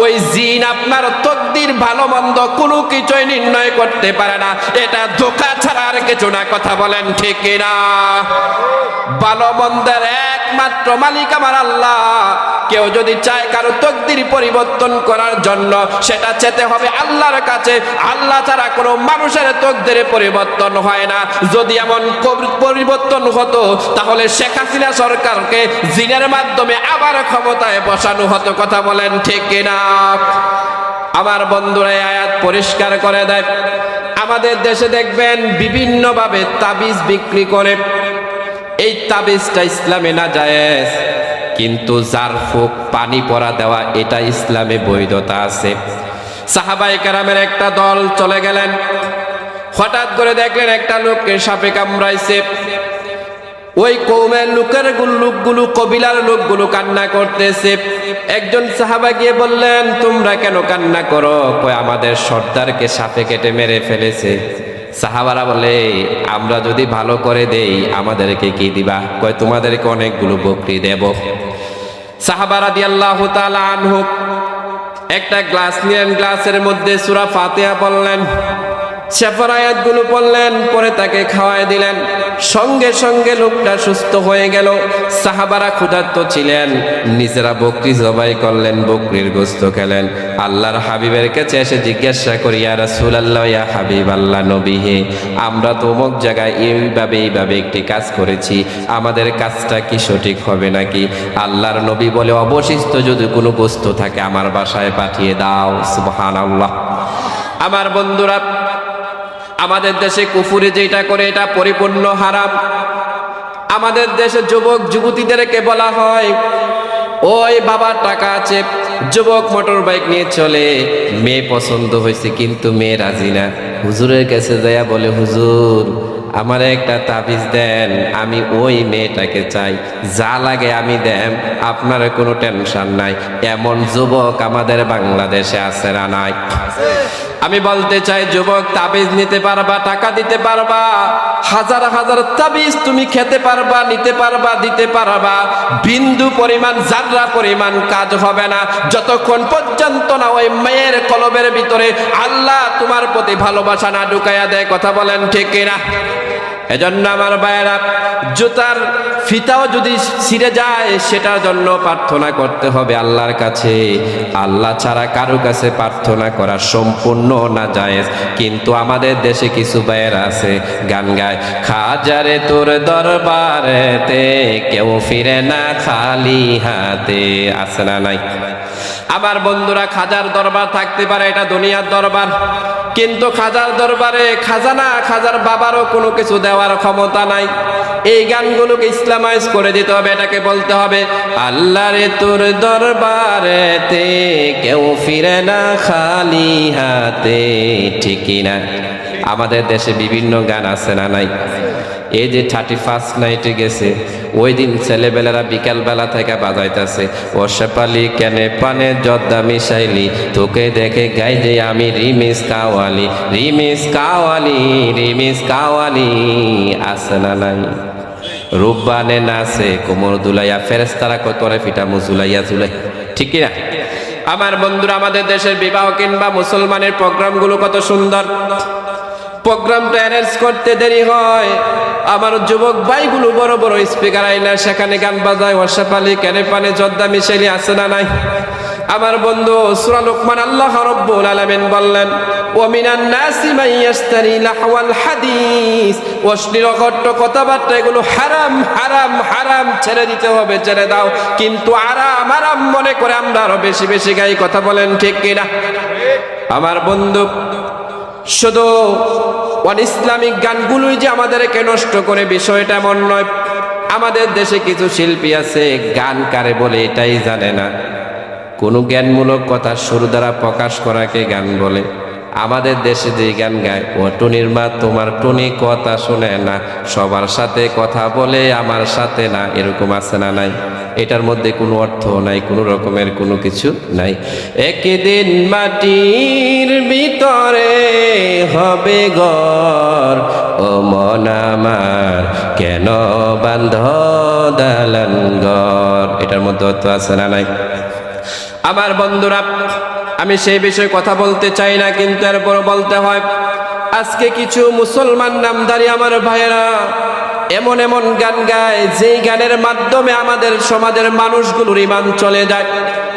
ওই জিন আপনার তকদির ভালো মন্দ কোনো কিছুই নির্ণয় করতে পারে না, এটা ধোঁকা ছাড়া আর কিছু না। কথা বলেন ঠিক কিনা? ভালো মন্দের একমাত্র মালিক আমার আল্লাহ। কেউ যদি চায় কারো তকদির পরিবর্তন করার জন্য, সেটা চেতে হবে আল্লাহর কাছে। আল্লাহ ছাড়া কোনো মানুষের তকদির পরিবর্তন হয় না। যদি এমন পরিবর্তন হতো, তাহলে শেখ হাসিনা সরকারকে জিনের মাধ্যমে আবার ক্ষমতায় বসানো হতো। কথা বলেন ঠিক কিনা? আমার বন্ধুরা, আয়াত পরিষ্কার করে দেয়, আমাদের দেশে দেখবেন বিভিন্নভাবে তাবিজ বিক্রি করে। এই তাবিজটা ইসলামে না জায়েজ, কিন্তু জারফুক, পানি পরা দেওয়া, এটা ইসলামে বৈধতা আছে। সাহাবায়ে কেরামের একটা দল চলে গেলেন। হঠাৎ করে দেখলেন একটা লোককে সাপে কামড়াইছে। ওই কওমের লোকগুলো, কবিলার লোকগুলো কান্না করতেছে। একজন সাহাবা গিয়ে বললেন, তোমরা কেন কান্না করো? কয়, আমাদের সর্দারকে সাপে কেটে মেরে ফেলেছে। সাহাবারা বলে, আমরা যদি ভালো করে দেই আমাদেরকে কি দিবা? কয়, তোমাদেরকে অনেকগুলো বকরি দেব। সাহাবা রাদিয়াল্লাহু তাআলা আনহু একটা গ্লাস নিলেন, গ্লাসের মধ্যে সূরা ফাতিহা বললেন, শেফার আয়াতগুলো পড়লেন, পরে তাকে খাওয়ায় দিলেন। সঙ্গে সঙ্গে লোকটা সুস্থ হয়ে গেল। সাহাবারা ক্ষুধার্ত ছিলেন, নিজেরা বকরি জবাই করলেন, বকরির গোশত খেলেন। আল্লাহর হাবিবের কাছে এসে জিজ্ঞাসা করি, ইয়া রাসূলুল্লাহ, ইয়া হাবিব আল্লাহ, নবী হে, আমরা তো অমুক জায়গায় এইভাবে একটি কাজ করেছি, আমাদের কাজটা কি সঠিক হবে নাকি? আল্লাহর নবী বলে, অবশিষ্ট যদি কোনো গোশত থাকে আমার বাসায় পাঠিয়ে দাও। সুবহানাল্লাহ। আমার বন্ধুরা, আমাদের দেশে কুফুরি যেটা করে এটা পরিপূর্ণ হারাম। আমাদের দেশে যুবক যুবতীদেরকে বলা হয়, ওই বাবার টাকা আছে, যুবক মোটর বাইক নিয়ে চলে, মেয়ে পছন্দ হয়েছে কিন্তু মেয়ে রাজি না। হুজুরের কাছে যাইয়া বলে, হুজুর আমার একটা তাবিজ দেন, আমি ওই মেয়েটাকে চাই, যা লাগে আমি দেন, আপনার কোনো টেনশন নাই। এমন যুবক আমাদের বাংলাদেশে আছে না নাই? আমি বলতে চাই, যুবক তাবিজ নিতে পারবা, টাকা দিতে পারবা, হাজার হাজার তাবিজ তুমি খেতে পারবা, নিতে পারবা, দিতে পারবা, বিন্দু পরিমাণ জাররা পরিমাণ কাজ হবে না যতক্ষণ পর্যন্ত না ওই মেয়ের কলবের ভিতরে আল্লাহ তোমার প্রতি ভালোবাসা না ঢুকাইয়া দেয়। কথা বলেন ঠিক কিনা? এজন্য আমার ভাইয়েরা, জুতার ফিতাও যদি ছিঁড়ে যায় সেটার জন্য প্রার্থনা করতে হবে আল্লাহর কাছে। আল্লাহ ছাড়া কারো কাছে প্রার্থনা করা সম্পূর্ণ নাজায়েজ। কিন্তু আমাদের দেশে কিছু ভাইয়েরা আছে গান গায়, খাজারে তোর দরবারেতে কেউ ফিরে না খালি হাতে। আছে না নাই? আমার বন্ধুরা, খাজার দরবার থাকতে পারে, এটা দুনিয়ার দরবার, কিন্তু খাজার দরবারে খাজানা, খাজার বাবারও কোনো কিছু দেওয়ার ক্ষমতা নাই। এই গানগুলোকে ইসলামাইজ করে দিতে হবে। এটাকে বলতে হবে, আল্লাহরে তোর দরবারেতে কেউ ফিরে না খালি হাতে। ঠিকই না? আমাদের দেশে বিভিন্ন গান আছে না নাই? এই যে 31 নাইটে গেছে, ওই দিন ছেলেবেলারা বিকালবেলা থেকে বাজাইতেছে, ও শেফালি কেনে পানে জর্দা মিশাইলি, তোকে দেখে গাই যে আমি রিমিস কাওয়ালি, রিমিস কাওয়ালি, রিমিস কাওয়ালি। আছে না নাই? রূপবানে নাচে কোমর দুলাইয়া, ফেরেশতারা কতরে ফিটা মুজুলাইয়া জুলাই। ঠিক না? আমার বন্ধুরা, আমাদের দেশের বিবাহ কিংবা মুসলমানের প্রোগ্রামগুলো কত সুন্দর। প্রোগ্রামটা অ্যারেঞ্জ করতে দেরি হয়, আমার যুবক ভাইগুলো বড় বড় স্পিকার আইনা সেখানে গান বাজায়, ওয়াশাপালি কেনে পানে জর্দা মিশাইলি। আছে না নাই? আমার বন্ধু, সূরা লোকমান আল্লাহ রাব্বুল আলামিন বললেন, ওয়া মিনান নাসি মান ইয়াশতারি লাহওয়াল হাদিস। অশ্লীল কথাবার্তা এগুলো হারাম, হারাম, হারাম, ছেড়ে দিতে হবে, ছেড়ে দাও। কিন্তু আরাম আরাম মনে করে আমরা আরো বেশি বেশি গাই। কথা বলেন ঠিক কিনা? আমার বন্ধু, শুধু ইসলামিক গানগুলোই যে আমাদেরকে নষ্ট করে বিষয়টা এমন নয়। আমাদের দেশে কিছু শিল্পী আছে গান কারে বলে এটাই জানে না। কোনো জ্ঞানমূলক কথা সুর দ্বারা প্রকাশ করাকে গান বলে। আমাদের দেশে যে গান গায়, ও টুনির মা তোমার টুনি কথা শুনে না, সবার সাথে কথা বলে আমার সাথে না। এরকম আছে না নাই? এটার মধ্যে কোনো অর্থ নাই, কোনো রকমের কোনো কিছু নাই। একদিন মাটির ভিতরে হবে ঘর, ও মন আমার কেন বান্ধ দালান ঘর। এটার মধ্যে অর্থ আছে না নাই? আমার বন্ধুরা, আমি সেই বিষয়ে কথা বলতে চাই না, কিন্তু এরপর বলতে হয়। আজকে কিছু মুসলমান নামধারী আমার ভাইয়েরা এমন এমন গান গায়, যেই গানের মাধ্যমে আমাদের সমাজের মানুষগুলোর ঈমান চলে যায়।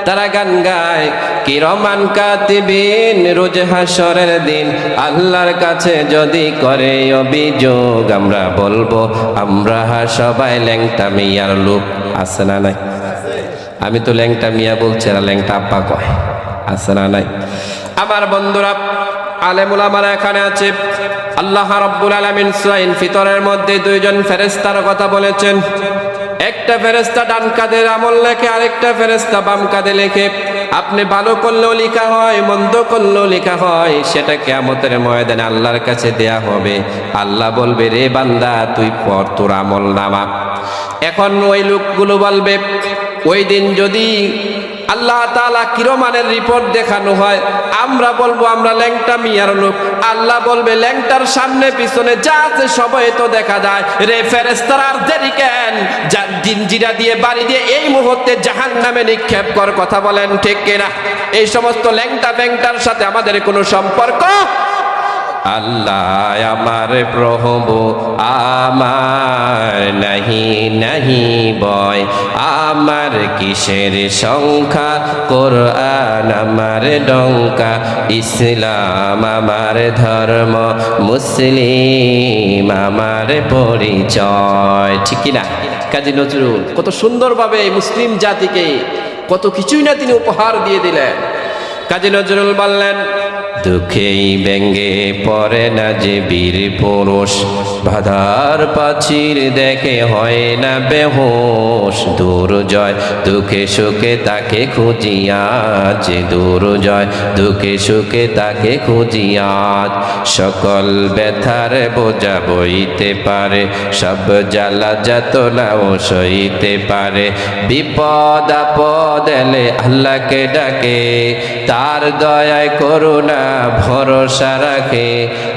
তারা গান গায়, কিরমান কাতিবিন, রোজ হাসরের দিন আল্লাহর কাছে যদি করে অভিযোগ, আমরা বলবো আমরা সবাই ল্যাংটা মিয়ার লোক। আছে না নাই? আমি তো ল্যাংটা মিয়া বলছি, আর ল্যাংটা আব্বা কয়। আছে না নাই? আমার বন্ধুরা, আলেম উলামারা এখানে আছে। আল্লাহ রাব্বুল আলামিন সূরা ফিতরের মধ্যে দুইজন ফেরেশতার কথা বলেছেন। একটা ফেরেশতা ডান কাঁধে আমল লেখে, আরেকটা ফেরেশতা বাম কাঁধে লেখে। আপনি ভালো করলেও লেখা হয়, মন্দ করলেও লেখা হয়। সেটা কিয়ামতের ময়দানে আল্লাহর কাছে দেয়া হবে। আল্লাহ বলবে, রে বান্দা তুই পড় তোর আমল নামা। এখন ওই লোকগুলো বলবে, ওই দিন যদি আল্লাহ তাআলা কিরমানের রিপোর্ট দেখানো হয়, আমরা বলবো আমরা ল্যাংটা মিয়ার লোক। আল্লাহ বলবে, ল্যাংটার সামনে পিছনে যা আছে সবাই তো দেখা যায়, রে ফেরেশতারা আর দেরি কেন, জিঞ্জিরা দিয়ে বাড়ি দিয়ে এই মুহূর্তে জাহান্নামে নিক্ষেপ কর। কথা বলেন ঠিক কিনা? এই সমস্ত ল্যাংটা ব্যাংটার সাথে আমাদের কোনো সম্পর্ক আল্লাহ আমার প্রভু আমার নাহি নাহি বয়, আমার কিসের সংখ্যা, কোরআন আমার ডঙ্কা, ইসলাম আমার ধর্ম, মুসলিম আমার পরিচয়। ঠিক কিনা? কাজী নজরুল কত সুন্দরভাবে মুসলিম জাতিকে কত কিছুই না তিনি উপহার দিয়ে দিলেন। কাজী নজরুল বললেন, দুঃখেই ব্যঙ্গে পড়ে না যে বীর পুরুষ, বাধার প্রাচীর দেখে হয় না বেহুশ, দুর্জয় দুঃখে সুখে তাকে খুঁজিয়াজ, দুর্জয় দুঃখে সুখে তাকে খুঁজিয়াজ, সকল ব্যথার বোঝা বইতে পারে, সব জ্বালা যাতনাও সইতে পারে, বিপদ আপদ এলে আল্লাহকে ডাকে, তার দয়ায় করুণা ভরসা রাখে,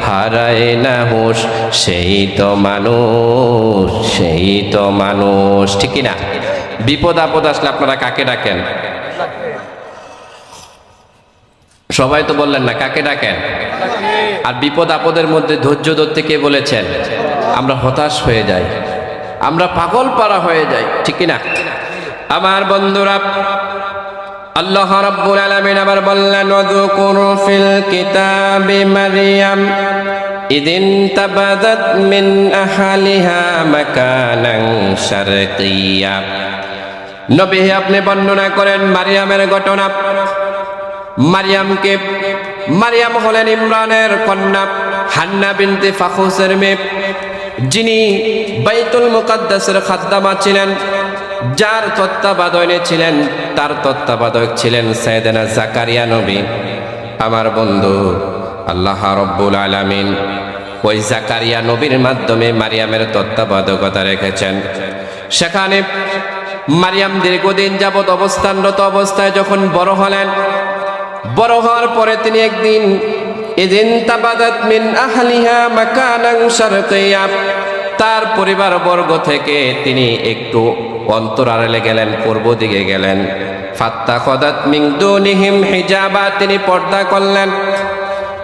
হারায় না হুঁশ সেই তো মানুষ, সেই তো মানুষ। ঠিক না? বিপদ আপদ আসলে আপনারা কাকে ডাকেন? সবাই তো বললেন না, কাকে ডাকেন? আর বিপদ আপদের মধ্যে ধৈর্য ধরতে কে বলেছেন? আমরা হতাশ হয়ে যাই, আমরা পাগল পারা হয়ে যাই। ঠিক না? আমার বন্ধুরা, আল্লাহ রাব্বুল আলামিন আবার বললেন, ওয়াযকুর ফিল কিতাবি মারইয়াম ইদিন তাবাদাত মিন আহলিহা মাকানান শারকিয়্যা। নবী আপনি বর্ণনা করেন মারিয়ামের ঘটনা। মারিয়াম হলেন ইমরানের কন্যা, হান্না বিনতে ফাখুসের মেয়ে, যিনি বাইতুল মুকাদ্দাসের খাদ্দামা ছিলেন, যার তত্ত্বাবধানে ছিলেন, তার তত্ত্বাবধায়ক ছিলেন সাইয়েদনা জাকারিয়া নবী। আমার বন্ধু, আল্লাহ রাব্বুল আলামিন ওই জাকারিয়া নবীর মাধ্যমে মারিয়ামের তত্ত্বাবধায়কতা রেখেছেন। সেখানে মারিয়াম দীর্ঘদিন যাবৎ অবস্থানরত অবস্থায় যখন বড় হলেন, বড় হওয়ার পরে তিনি একদিন ইদিন তাবাদাত মিন আহলিহা মাকানান শারকিয়্যা, তার পরিবার বর্গ থেকে তিনি একটু অন্তরালে গেলেন, পূর্ব দিকে গেলেন। ফাত্তাখাযাত মিন দুনিহিম হিজাবা, তিনি পর্দা করলেন।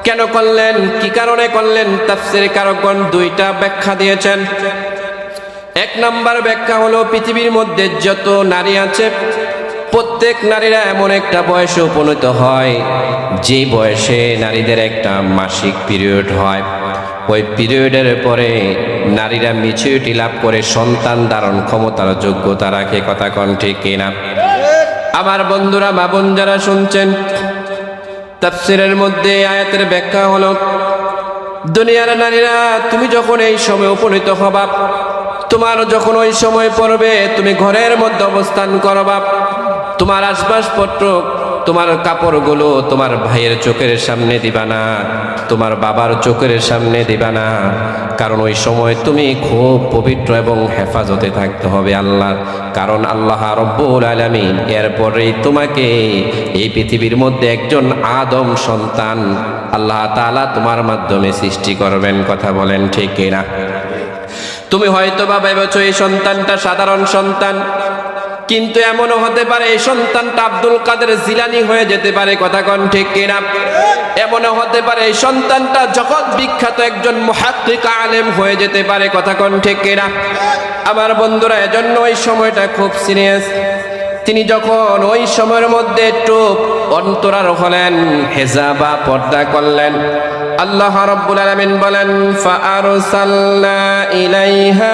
কেন করলেন, কি কারণে করলেন? তাফসীর কারকগণ দুইটা ব্যাখ্যা দিয়েছেন। এক নাম্বার ব্যাখ্যা হলো, পৃথিবীর মধ্যে যত নারী আছে প্রত্যেক নারীরা এমন একটা বয়সে উপনীত হয় যে বয়সে নারীদের একটা মাসিক পিরিয়ড হয়। ওই পিরিয়ডের পরে নারীরা ম্যাচুরিটি লাভ করে সন্তান ধারণ ক্ষমতার যোগ্যতা রাখে। কথা কোন ঠিক কিনা? আমার বন্ধুরা, মা বোন যারা শুনছেন, তাফসীরের মধ্যে আয়াতের ব্যাখ্যা হলো, দুনিয়ার নারীরা তুমি যখন এই সময় উপনীত হবা, তোমার যখন ওই সময় পড়বে, তুমি ঘরের মধ্যে অবস্থান করবা, তোমার আসবাবপত্র, তোমার কাপড়গুলো তোমার ভাইয়ের চোখের সামনে দিবা না, তোমার বাবার চোখের সামনে দিবা না, কারণ ওই সময় তুমি খুব পবিত্র এবং হেফাজতে থাকতে হবে আল্লাহর। কারণ আল্লাহ রাব্বুল আলামিন এরপরেই তোমাকে এই পৃথিবীর মধ্যে একজন আদম সন্তান আল্লাহ তাআলা তোমার মাধ্যমে সৃষ্টি করবেন। কথা বলেন ঠিক কিনা? তুমি হয়তো বা ভেবেছো এই সন্তানটা সাধারণ সন্তান, কিন্তু এমনও হতে পারে এই সন্তানটা আব্দুল কাদের জিলানী হয়ে যেতে পারে। কথা কোন ঠিক কিনা? এমনও হতে পারে এই সন্তানটা জগৎ বিখ্যাত একজন মুহাক্কিক আলেম হয়ে যেতে পারে। কথা কোন ঠিক কিনা? আমার বন্ধুরা, এজন্য ওই সময়টা খুব সিরিয়াস। তিনি যখন ওই সময়ের মধ্যে একটু অন্তরার হলেন, হেজাবা পর্দা করলেন, আল্লাহ রাব্বুল আলামিন বলেন, ফাআরসালনা ইলাইহা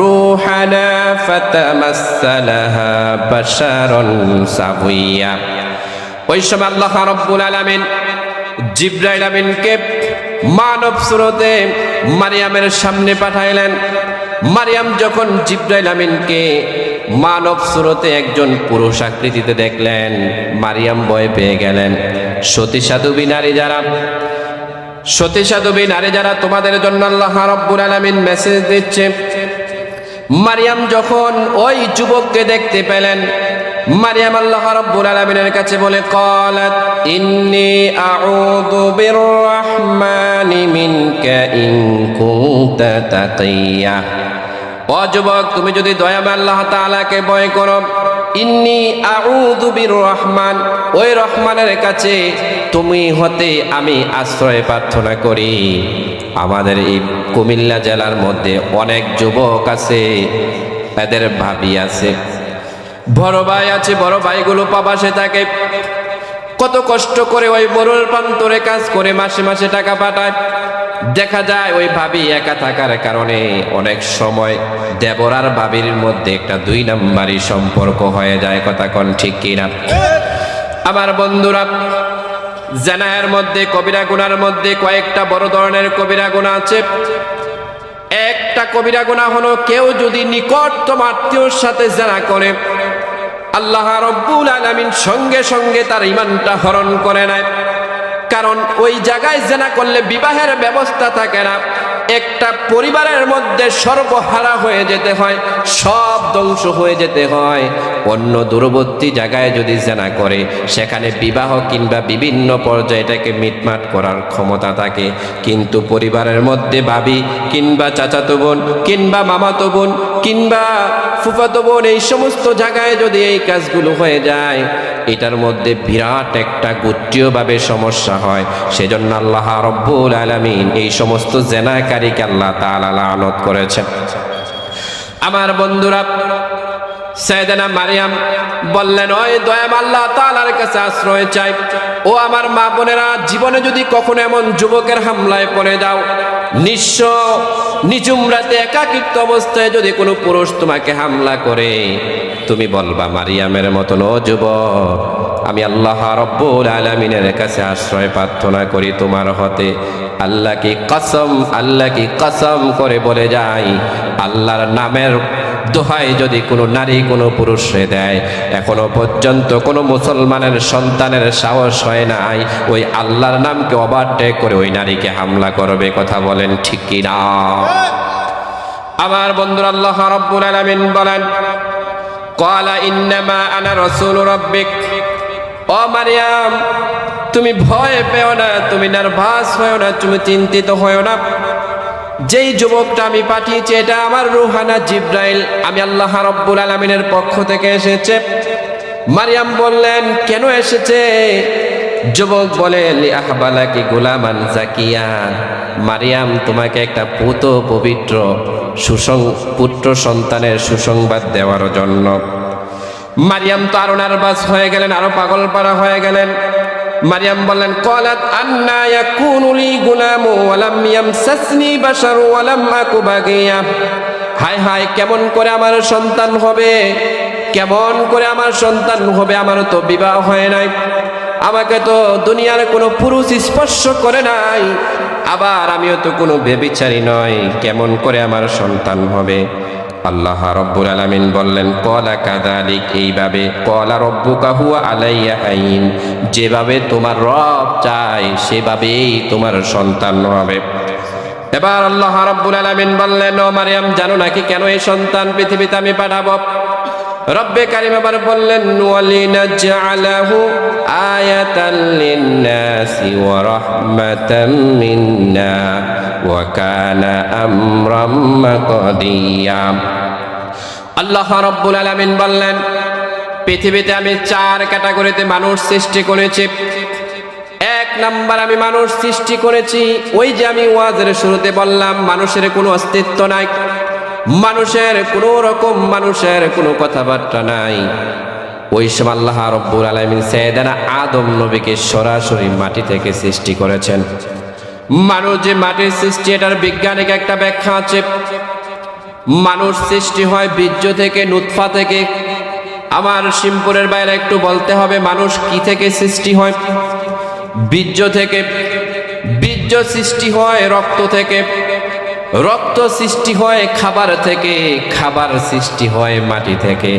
রূহানা ফাতামাসসালাহা বাশারান সাওয়্যা। ওই সময় আল্লাহ রাব্বুল আলামিন জিবরাইল আমিনকে মানব সুরতে মারিয়ামের সামনে পাঠাইলেন। মারিয়াম যখন জিবরাইল আমিনকে মানব সুরতে একজন পুরুষ আকৃতিতে দেখলেন, মারিয়াম ভয় পেয়ে গেলেন। সতী সাধবী নারী যারা তোমাদের জন্য আল্লাহ রাব্বুল আলামিন মেসেজ দিচ্ছে। মারিয়াম যখন ওই যুবককে দেখতে পেলেন, মারিয়াম আল্লাহ রাব্বুল আলামিনের কাছে বলে, ক্বালাত ইন্নী আউযু বিররহমানি মিনকা ইন কুনতা তাকিয়া। ও যুবক, তুমি যদি দয়াময় আল্লাহ তাআলাকে ভয় করো, ইন্নী আউযু বির রহমান, ওই রহমানের কাছে তুমি হতে আমি আশ্রয় প্রার্থনা করি। আমাদের এই কুমিল্লা জেলার মধ্যে অনেক যুবক আছে, এদের ভাবি আছে, বড় ভাই আছে, বড় ভাইগুলো প্রবাসে থাকে, কত কষ্ট করে ওই মরুর প্রান্তরে কাজ করে মাসে মাসে টাকা পাঠায়। দেখা যায় ওই ভাবি একা থাকার কারণে অনেক সময় দেবর আর ভাবির মধ্যে একটা 2 নাম্বারি সম্পর্ক হয়ে যায়। কথা কোন ঠিক কিনা? আমার বন্ধুরা, জানায়ের মধ্যে, কবিরা গুনার মধ্যে কয়েকটা বড় ধরনের কবিরা গুনাহ আছে। একটা কবিরা গুনাহ হলো কেউ যদি নিকটতম আত্মীয়র সাথে জানা করে, আল্লাহ রাব্বুল আলামিন সঙ্গে সঙ্গে তার ঈমানটা হরণ করে নেয়। কারণ ওই জায়গায় জেনা করলে বিবাহের ব্যবস্থা থাকে না, একটা পরিবারের মধ্যে সর্বহারা হয়ে যেতে হয়, সব ধ্বংস হয়ে যেতে হয়। অন্য দূরবর্তী জায়গায় যদি জেনা করে, সেখানে বিবাহ কিংবা বিভিন্ন পর্যায়ে এটাকে মিটমাট করার ক্ষমতা থাকে। কিন্তু পরিবারের মধ্যে ভাবি কিংবা চাচাতো বোন কিংবা মামাতো বোন কিংবা ফুফাতো বোন, এই সমস্ত জায়গায় যদি এই কাজগুলো হয়ে যায়, এটার মধ্যে বিরাট একটা গোত্রীয়ভাবে সমস্যা হয়। সেজন্য আল্লাহ রাব্বুল আলামিন এই সমস্ত জেনাকারীকে আল্লাহ তাআলা লানত করেছেন। আমার বন্ধুরা, সাইয়েদানা মারিয়াম বললেন, ওই দয়াম আল্লাহ তাআলার কাছে আশ্রয় চাই। ও আমার মা বোনেরা, জীবনে যদি কখনো এমন যুবকের হামলায় পড়ে যাও, নিঃস্ব নিঝুম রাতে একাকিত্ব অবস্থায় যদি কোনো পুরুষ তোমাকে হামলা করে, তুমি বলবা মারিয়ামের মতন, ও যুবক, আমি আল্লাহ রাব্বুল আলামিনের কাছে আশ্রয় প্রার্থনা করি তোমার হতে। আল্লাহ কি কসম করে বলে যাই, আল্লাহর নামের দোহাই যদি কোনো নারী কোনো পুরুষে দেয়, এখনো পর্যন্ত কোনো মুসলমানের সন্তানের সাহস হয় নাই ওই আল্লাহর নামকে ওভারটেক করে ওই নারীকে হামলা করবে। কথা বলেন ঠিক কি না? আমার বন্ধুরা, আল্লাহ রাব্বুল আলামিন বলেন, ক্বালা ইন্নামা আনা রাসূলু রাব্বিক। ও মারিয়াম, তুমি ভয় পেও না, তুমি নার্ভাস হয়ো না, তুমি চিন্তিত হয়ো না। যেই যুবকটা আমি পাঠিয়েছি এটা আমার রূহানা জিবরাইল, আমি আল্লাহ রাব্বুল আলামিনের পক্ষ থেকে এসেছে। মারিয়াম বললেন, কেন এসেছে? যুবক বলে, লিআহবালাকি গুলামান জাকিয়া। মারিয়াম, তোমাকে একটা পবিত্র পুত্র সন্তানের সুসংবাদ দেওয়ার জন্য। মারিয়াম তো আরো নার্ভাস হয়ে গেলেন, আরো পাগলপাড়া হয়ে গেলেন। মারিয়াম বললেন, ক্বালাত আন্না ইয়াকুনু লি গুলামু ওয়া লাম ইয়ামসাসনি বাশারু ওয়া লাম আকু বাগিয়া। হায় হায়, কেমন করে আমার সন্তান হবে? কেমন করে আমার সন্তান হবে? আমার তো বিবাহ হয় নাই, আমাকে তো দুনিয়ার কোনো পুরুষ স্পর্শ করে নাই, আবার আমিও তো কোনো ব্যভিচারী নয়, কেমন করে আমার সন্তান হবে? আল্লাহ রাব্বুল আলামিন বললেন, ক্বালা কাযালিক, এইভাবে, ক্বালা রাব্বুকা হুয়া আলাইয়া হাইন, যেভাবে তোমার রব চায় সেভাবেই তোমার সন্তান হবে। এবার আল্লাহ রাব্বুল আলামিন বললেন, ও মারিয়াম, জানো নাকি কেন এই সন্তান পৃথিবীতে আমি পাঠাবো? রব্বে কারীম আবার বললেন, ওয়ালিনাজআলাহু আয়াতাল লিন্নাসি ওয়া রাহমাতাম মিন্না ওয়া কানা আমরাম মাকদিয়া। আল্লাহ রাব্বুল আলামিন বললেন, পৃথিবীতে আমি 4 ক্যাটাগরিতে মানুষ সৃষ্টি করেছি। 1 নাম্বার, আমি মানুষ সৃষ্টি করেছি, ওই যে আমি ওয়াজের শুরুতে বললাম, মানুষের কোনো অস্তিত্ব নাই, মানুষের কোনো রকম, মানুষের কোনো কথাবার্তা নাই। ওই সময় আল্লাহ রাব্বুল আলামিন সাইয়েদানা আদম নবীকে সরাসরি মাটি থেকে সৃষ্টি করেছেন। মানুষ যে মাটির সৃষ্টি, এটার বৈজ্ঞানিক একটা ব্যাখ্যা আছে। মানুষ সৃষ্টি হয় বীর্য থেকে, নুতফা থেকে। আমার শিমপুরের বাইরে একটু বলতে হবে, মানুষ কি থেকে সৃষ্টি হয়? বীর্য থেকে। বীর্য সৃষ্টি হয় রক্ত থেকে, রক্ত সৃষ্টি হয় খাবার থেকে, খাবার সৃষ্টি হয় মাটি থেকে।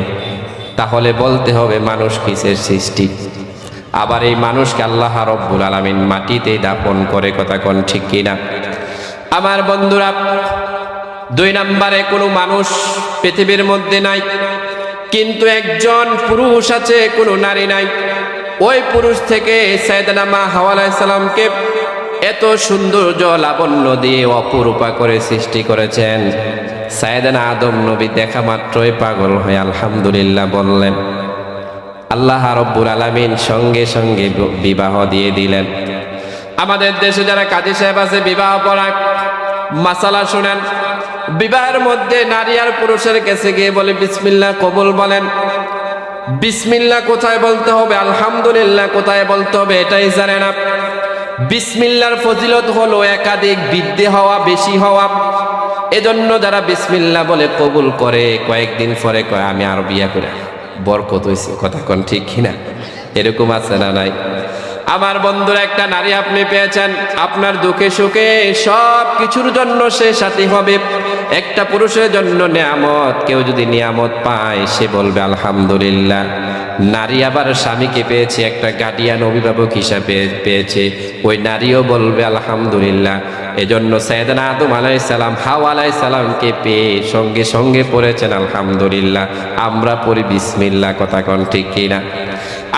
তাহলে বলতে হবে মানুষ কিসের সৃষ্টি? আবার এই মানুষকে আল্লাহ রাব্বুল আলামিন মাটিতে দাফন করে। কথা কোন ঠিক কিনা? আমার বন্ধুরা, 2 নম্বরে কোনো মানুষ পৃথিবীর মধ্যে নাই, কিন্তু একজন পুরুষ আছে, কোনো নারী নাই। ওই পুরুষ থেকে সাইয়েদানা মা হাওয়া আলাইহিস সালামকে এত সৌন্দর্য লাবণ্য দিয়ে অপরূপা করে সৃষ্টি করেছেন। সাইয়েদানা আদম নবী দেখা মাত্রই পাগল হয়ে আলহামদুলিল্লাহ বললেন। আল্লাহ রাব্বুল আলামিন সঙ্গে সঙ্গে বিবাহ দিয়ে দিলেন। আমাদের দেশে যারা কাজী সাহেব আছে বিবাহ পড়ায়, মাসালা শুনেন, বিবাহের মধ্যে নারী আর পুরুষের কাছে গিয়ে বলে বিসমিল্লাহ কবুল বলেন। বিসমিল্লাহ কোথায় বলতে হবে, আলহামদুলিল্লাহ কোথায় বলতে হবে এটাই জানে না। বিসমিল্লাহর ফজিলত হলো একাধিক বৃদ্ধি হওয়া, বেশি হওয়া। এজন্য যারা বিসমিল্লাহ বলে কবুল করে কয়েকদিন পরে কয় আমি আর বিয়া করে বরকত হইছে। কথা কোন ঠিক কিনা? এরকম আছে না নাই? আমার বন্ধুরা, একটা নারী আপনি পেয়েছেন, আপনার দুঃখে সুখে সব কিছুর জন্য সে সাথী হবে। একটা পুরুষের জন্য নিয়ামত, কেউ যদি নিয়ামত পায় সে বলবে আলহামদুলিল্লাহ। নারী আবার স্বামীকে পেয়েছে, একটা গার্ডিয়ান অভিভাবক হিসাবে পেয়েছে, ওই নারীও বলবে আলহামদুলিল্লাহ। এজন্য সাইয়েদনা আদম আলাইহিস সালাম হাওয়া আলাইহিস সালামকে পেয়ে সঙ্গে সঙ্গে পড়েছেন আলহামদুলিল্লাহ। আমরা পড়ি বিসমিল্লাহ। কথা কোন ঠিক কিনা?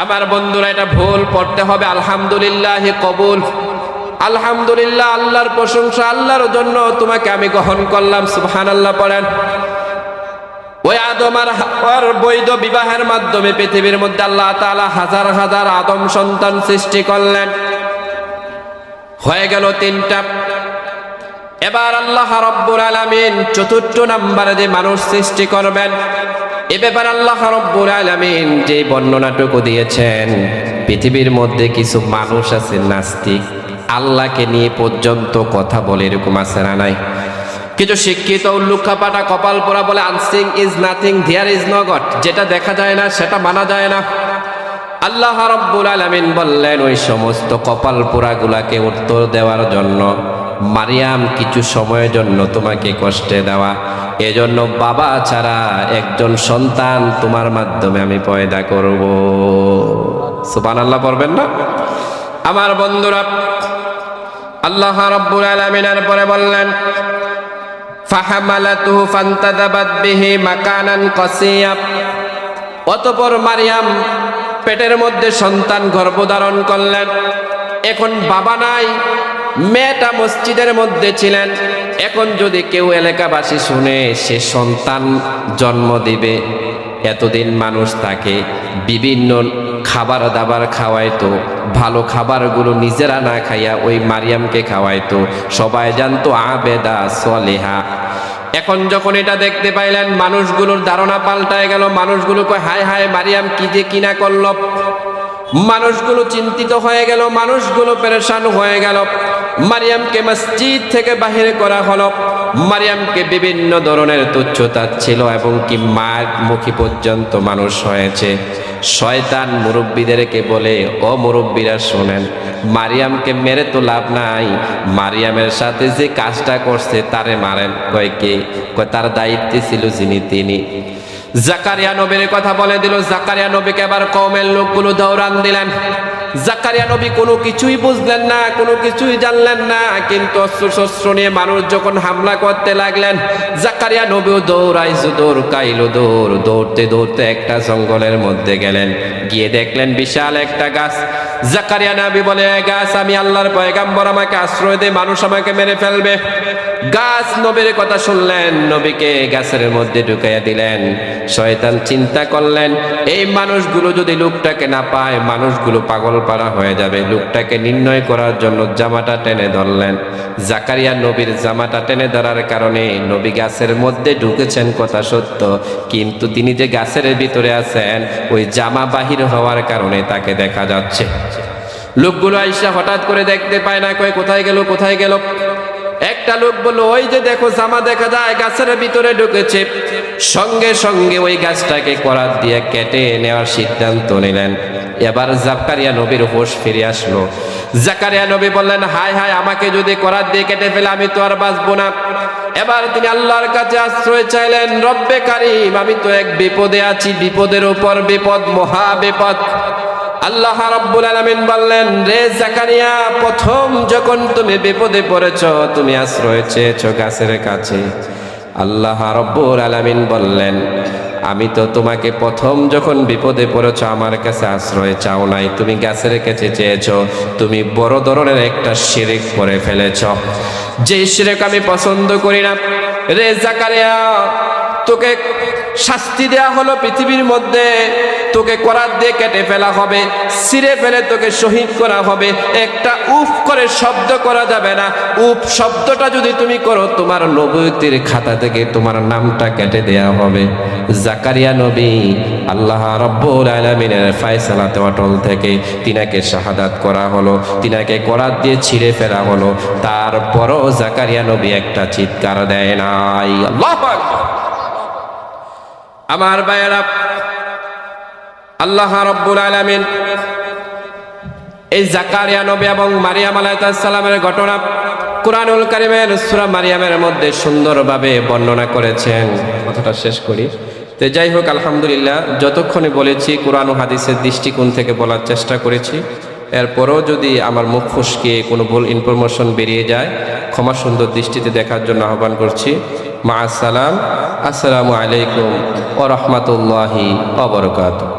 আমার বন্ধুরা, এটা ভুল পড়তে হবে আলহামদুলিল্লাহ কবুল। আলহামদুলিল্লাহ, আল্লাহর প্রশংসা, আল্লাহর জন্য তোমাকে আমি গ্রহণ করলাম, সুবহানাল্লাহ পড়েন। ওই আদম আর হাওয়ার বৈধ বিবাহের মাধ্যমে পৃথিবীর মধ্যে আল্লাহ তাআলা হাজার হাজার আদম সন্তান সৃষ্টি করলেন। হয়ে গেল 3টা। এবার আল্লাহ রাব্বুল আলামিন 4th নম্বরে যে মানুষ সৃষ্টি করবেন, এ ব্যাপারে আল্লাহ রাব্বুল আলামিন যে বর্ণনাটুকু দিয়েছেন, পৃথিবীর মধ্যে কিছু মানুষ আছে নাস্তিক, আল্লাহকে নিয়ে পর্যন্ত কথা বলে, এরকম আছে না নাই? কিছু শিক্ষিত উল্লুখাপাটা কপাল পোড়া বলে আনসিং is nothing, there is no God, যেটা দেখা যায় না সেটা মানা যায় না। আল্লাহ রাব্বুল আলামিন বললেন ওই সমস্ত কপাল পোড়াগুলাকে উত্তর দেওয়ার জন্য, মারিয়াম কিছু সময়ের জন্য তোমাকে কষ্টে দেওয়া, এজন্য বাবা ছাড়া একজন সন্তান তোমার মাধ্যমে আমি পয়দা করব। সুবহানাল্লাহ পড়বেন না? আমার বন্ধুরা, আল্লাহ রাব্বুল আলামিনের পরে বললেন ফাহামালাতুহু ফান্তাদাবাত বিহি মাকানান কাসিয়া। অতঃপর মারিয়াম পেটের মধ্যে সন্তান গর্ভধারণ করলেন। এখন বাবা নাই, মেয়েটা মসজিদের মধ্যে ছিলেন। এখন যদি কেউ এলাকাবাসী শুনে সে সন্তান জন্ম দিবে, এতদিন মানুষ তাকে বিভিন্ন খাবার দাবার খাওয়াইতো, ভালো খাবারগুলো নিজেরা না খাইয়া ওই মারিয়ামকে খাওয়াইতো, সবাই জানতো আবেদা সলেহা। এখন যখন এটা দেখতে পাইলেন, মানুষগুলোর ধারণা পাল্টায় গেল। মানুষগুলো কয় হায় হায় মারিয়াম কি যে কিনা করলো। মানুষগুলো চিন্তিত হয়ে গেল, মানুষগুলো পেরেশান হয়ে গেল। মারিয়ামকে মসজিদ থেকে বাহির করা হলো। মারিয়ামকে বিভিন্ন ধরনের তুচ্ছ-তাচ্ছিল্য এবং কি মার মুখী পর্যন্ত মানুষ হয়েছে। শয়তান মুরব্বীদেরকে বলে, ও মুরব্বীরা শোনেন, মারিয়ামকে মেরে তো লাভ নাই, মারিয়ামের সাথে যে কাজটা করছে তারে মারেন। কয় কে? কয় তার দায়িত্বে ছিল যিনি তিনি। জাকারিয়া নবীর কথা বলে দিল। জাকারিয়া নবীকে আবার কওমের লোকগুলো দৌড়ান দিলেন। জাকারিয়া নবী কোনো কিছুই বুঝলেন না, কোনো কিছুই জানলেন না, কিন্তু অস্ত্র নিয়ে মানুষ যখন হামলা করতে লাগলেন, জাকারিয়া নবীও দৌড়াইছো দৌড় কাইলো দৌড়, দৌড়তে দৌড়তে একটা জঙ্গলের মধ্যে গেলেন। গিয়ে দেখলেন বিশাল একটা গাছ। জাকারিয়া নবী বলে, গাছ আমি আল্লাহর পয়গাম্বর, আমাকে আশ্রয় দে, মানুষ আমাকে মেরে ফেলবে। গাছ নবীর কথা শুনলেন, নবীকে গাছের মধ্যে ঢুকাইয়া দিলেন। শয়তান চিন্তা করলেন এই মানুষগুলো যদি লোকটাকে না পায়, মানুষগুলো পাগল পাড়া হয়ে যাবে। লোকটাকে নির্ণয় করার জন্য জামাটা টেনে ধরলেন। জাকারিয়া নবীর জামাটা টেনে ধরার কারণে নবী গাছের মধ্যে ঢুকেছেন কথা সত্য, কিন্তু তিনি যে গাছের ভিতরে আছেন ওই জামা বাহির হওয়ার কারণে তাকে দেখা যাচ্ছে। লোকগুলো আইসা হঠাৎ করে দেখতে পায় না, কয় কোথায় গেল কোথায় গেল। একটা লোক বলল, ওই যে দেখো জামা দেখা যায়, গাছের ভিতরে ঢুকেছে। সঙ্গে সঙ্গে ওই গাছটাকে করাত দিয়ে কেটে নেওয়ার সিদ্ধান্ত নিলেন। এবার জাকারিয়া নবীর হোশ ফিরে আসলো। জাকারিয়া নবী বললেন, হায় হায়, আমাকে যদি করাত দিয়ে কেটে ফেলে আমি তো আর বাঁচবো না। এবার তিনি আল্লাহর কাছে আশ্রয় চাইলেন, রব্বে কারিম, আমি তো এক বিপদে আছি, বিপদের উপর বিপদ, মহা বিপদ। আল্লাহ রাব্বুল আলামিন বললেন, রে জাকারিয়া, প্রথম যখন তুমি বিপদে পড়েছো, তুমি আশ্রয় চেয়েছো গাছের কাছে। আল্লাহ রাব্বুল আলামিন বললেন, আমি তো তোমাকে প্রথম যখন বিপদে পড়েছো আমার কাছে আশ্রয় চাও নাই, তুমি গাছের কাছে চেয়েছো। তুমি বড় ধরনের একটা শিরক করে ফেলেছো, যে শিরক আমি পছন্দ করি না। রে জাকারিয়া, তোকে শাস্তি দেয়া হলো পৃথিবীর মধ্যে তোকে করাত দিয়ে কেটে ফেলা হবে, ছিঁড়ে ফেলে তোকে শহীদ করা হবে। একটা উফ করে শব্দ করা যাবে না। উফ শব্দটা যদি তুমি করো তোমার নবুয়তির খাতা থেকে তোমার নামটা কেটে দেয়া হবে। জাকারিয়া নবী আল্লাহ রাব্বুল আলামিনের ফয়সালাতে অটল থেকে তিনাকে শাহাদাত করা হলো, তিনাকে করাত দিয়ে ছিঁড়ে ফেলা হলো। তারপরও জাকারিয়া নবী একটা চিৎকার দেয় নাই। আল্লাহু আকবার। আমার ভাইয়েরা, আল্লাহ রাব্বুল আলামিন এই জাকারিয়া নবী এবং মারিয়াম আলাইহিস সালামের ঘটনা কুরআনুল কারীমের সূরা মারিয়ামের মধ্যে সুন্দরভাবে বর্ণনা করেছেন। কথাটা শেষ করি। তো যাই হোক, আলহামদুলিল্লাহ যতক্ষণে বলেছি কোরআন ও হাদিসের দৃষ্টিকোণ থেকে বলার চেষ্টা করেছি। এরপরও যদি আমার মুখ ফসকে কোনো ভুল ইনফরমেশন বেরিয়ে যায়, ক্ষমা সুন্দর দৃষ্টিতে দেখার জন্য আহ্বান করছি। মা আসসালাম, আসসালামু আলাইকুম ওয়া রাহমাতুল্লাহি ওয়া বারাকাতুহু।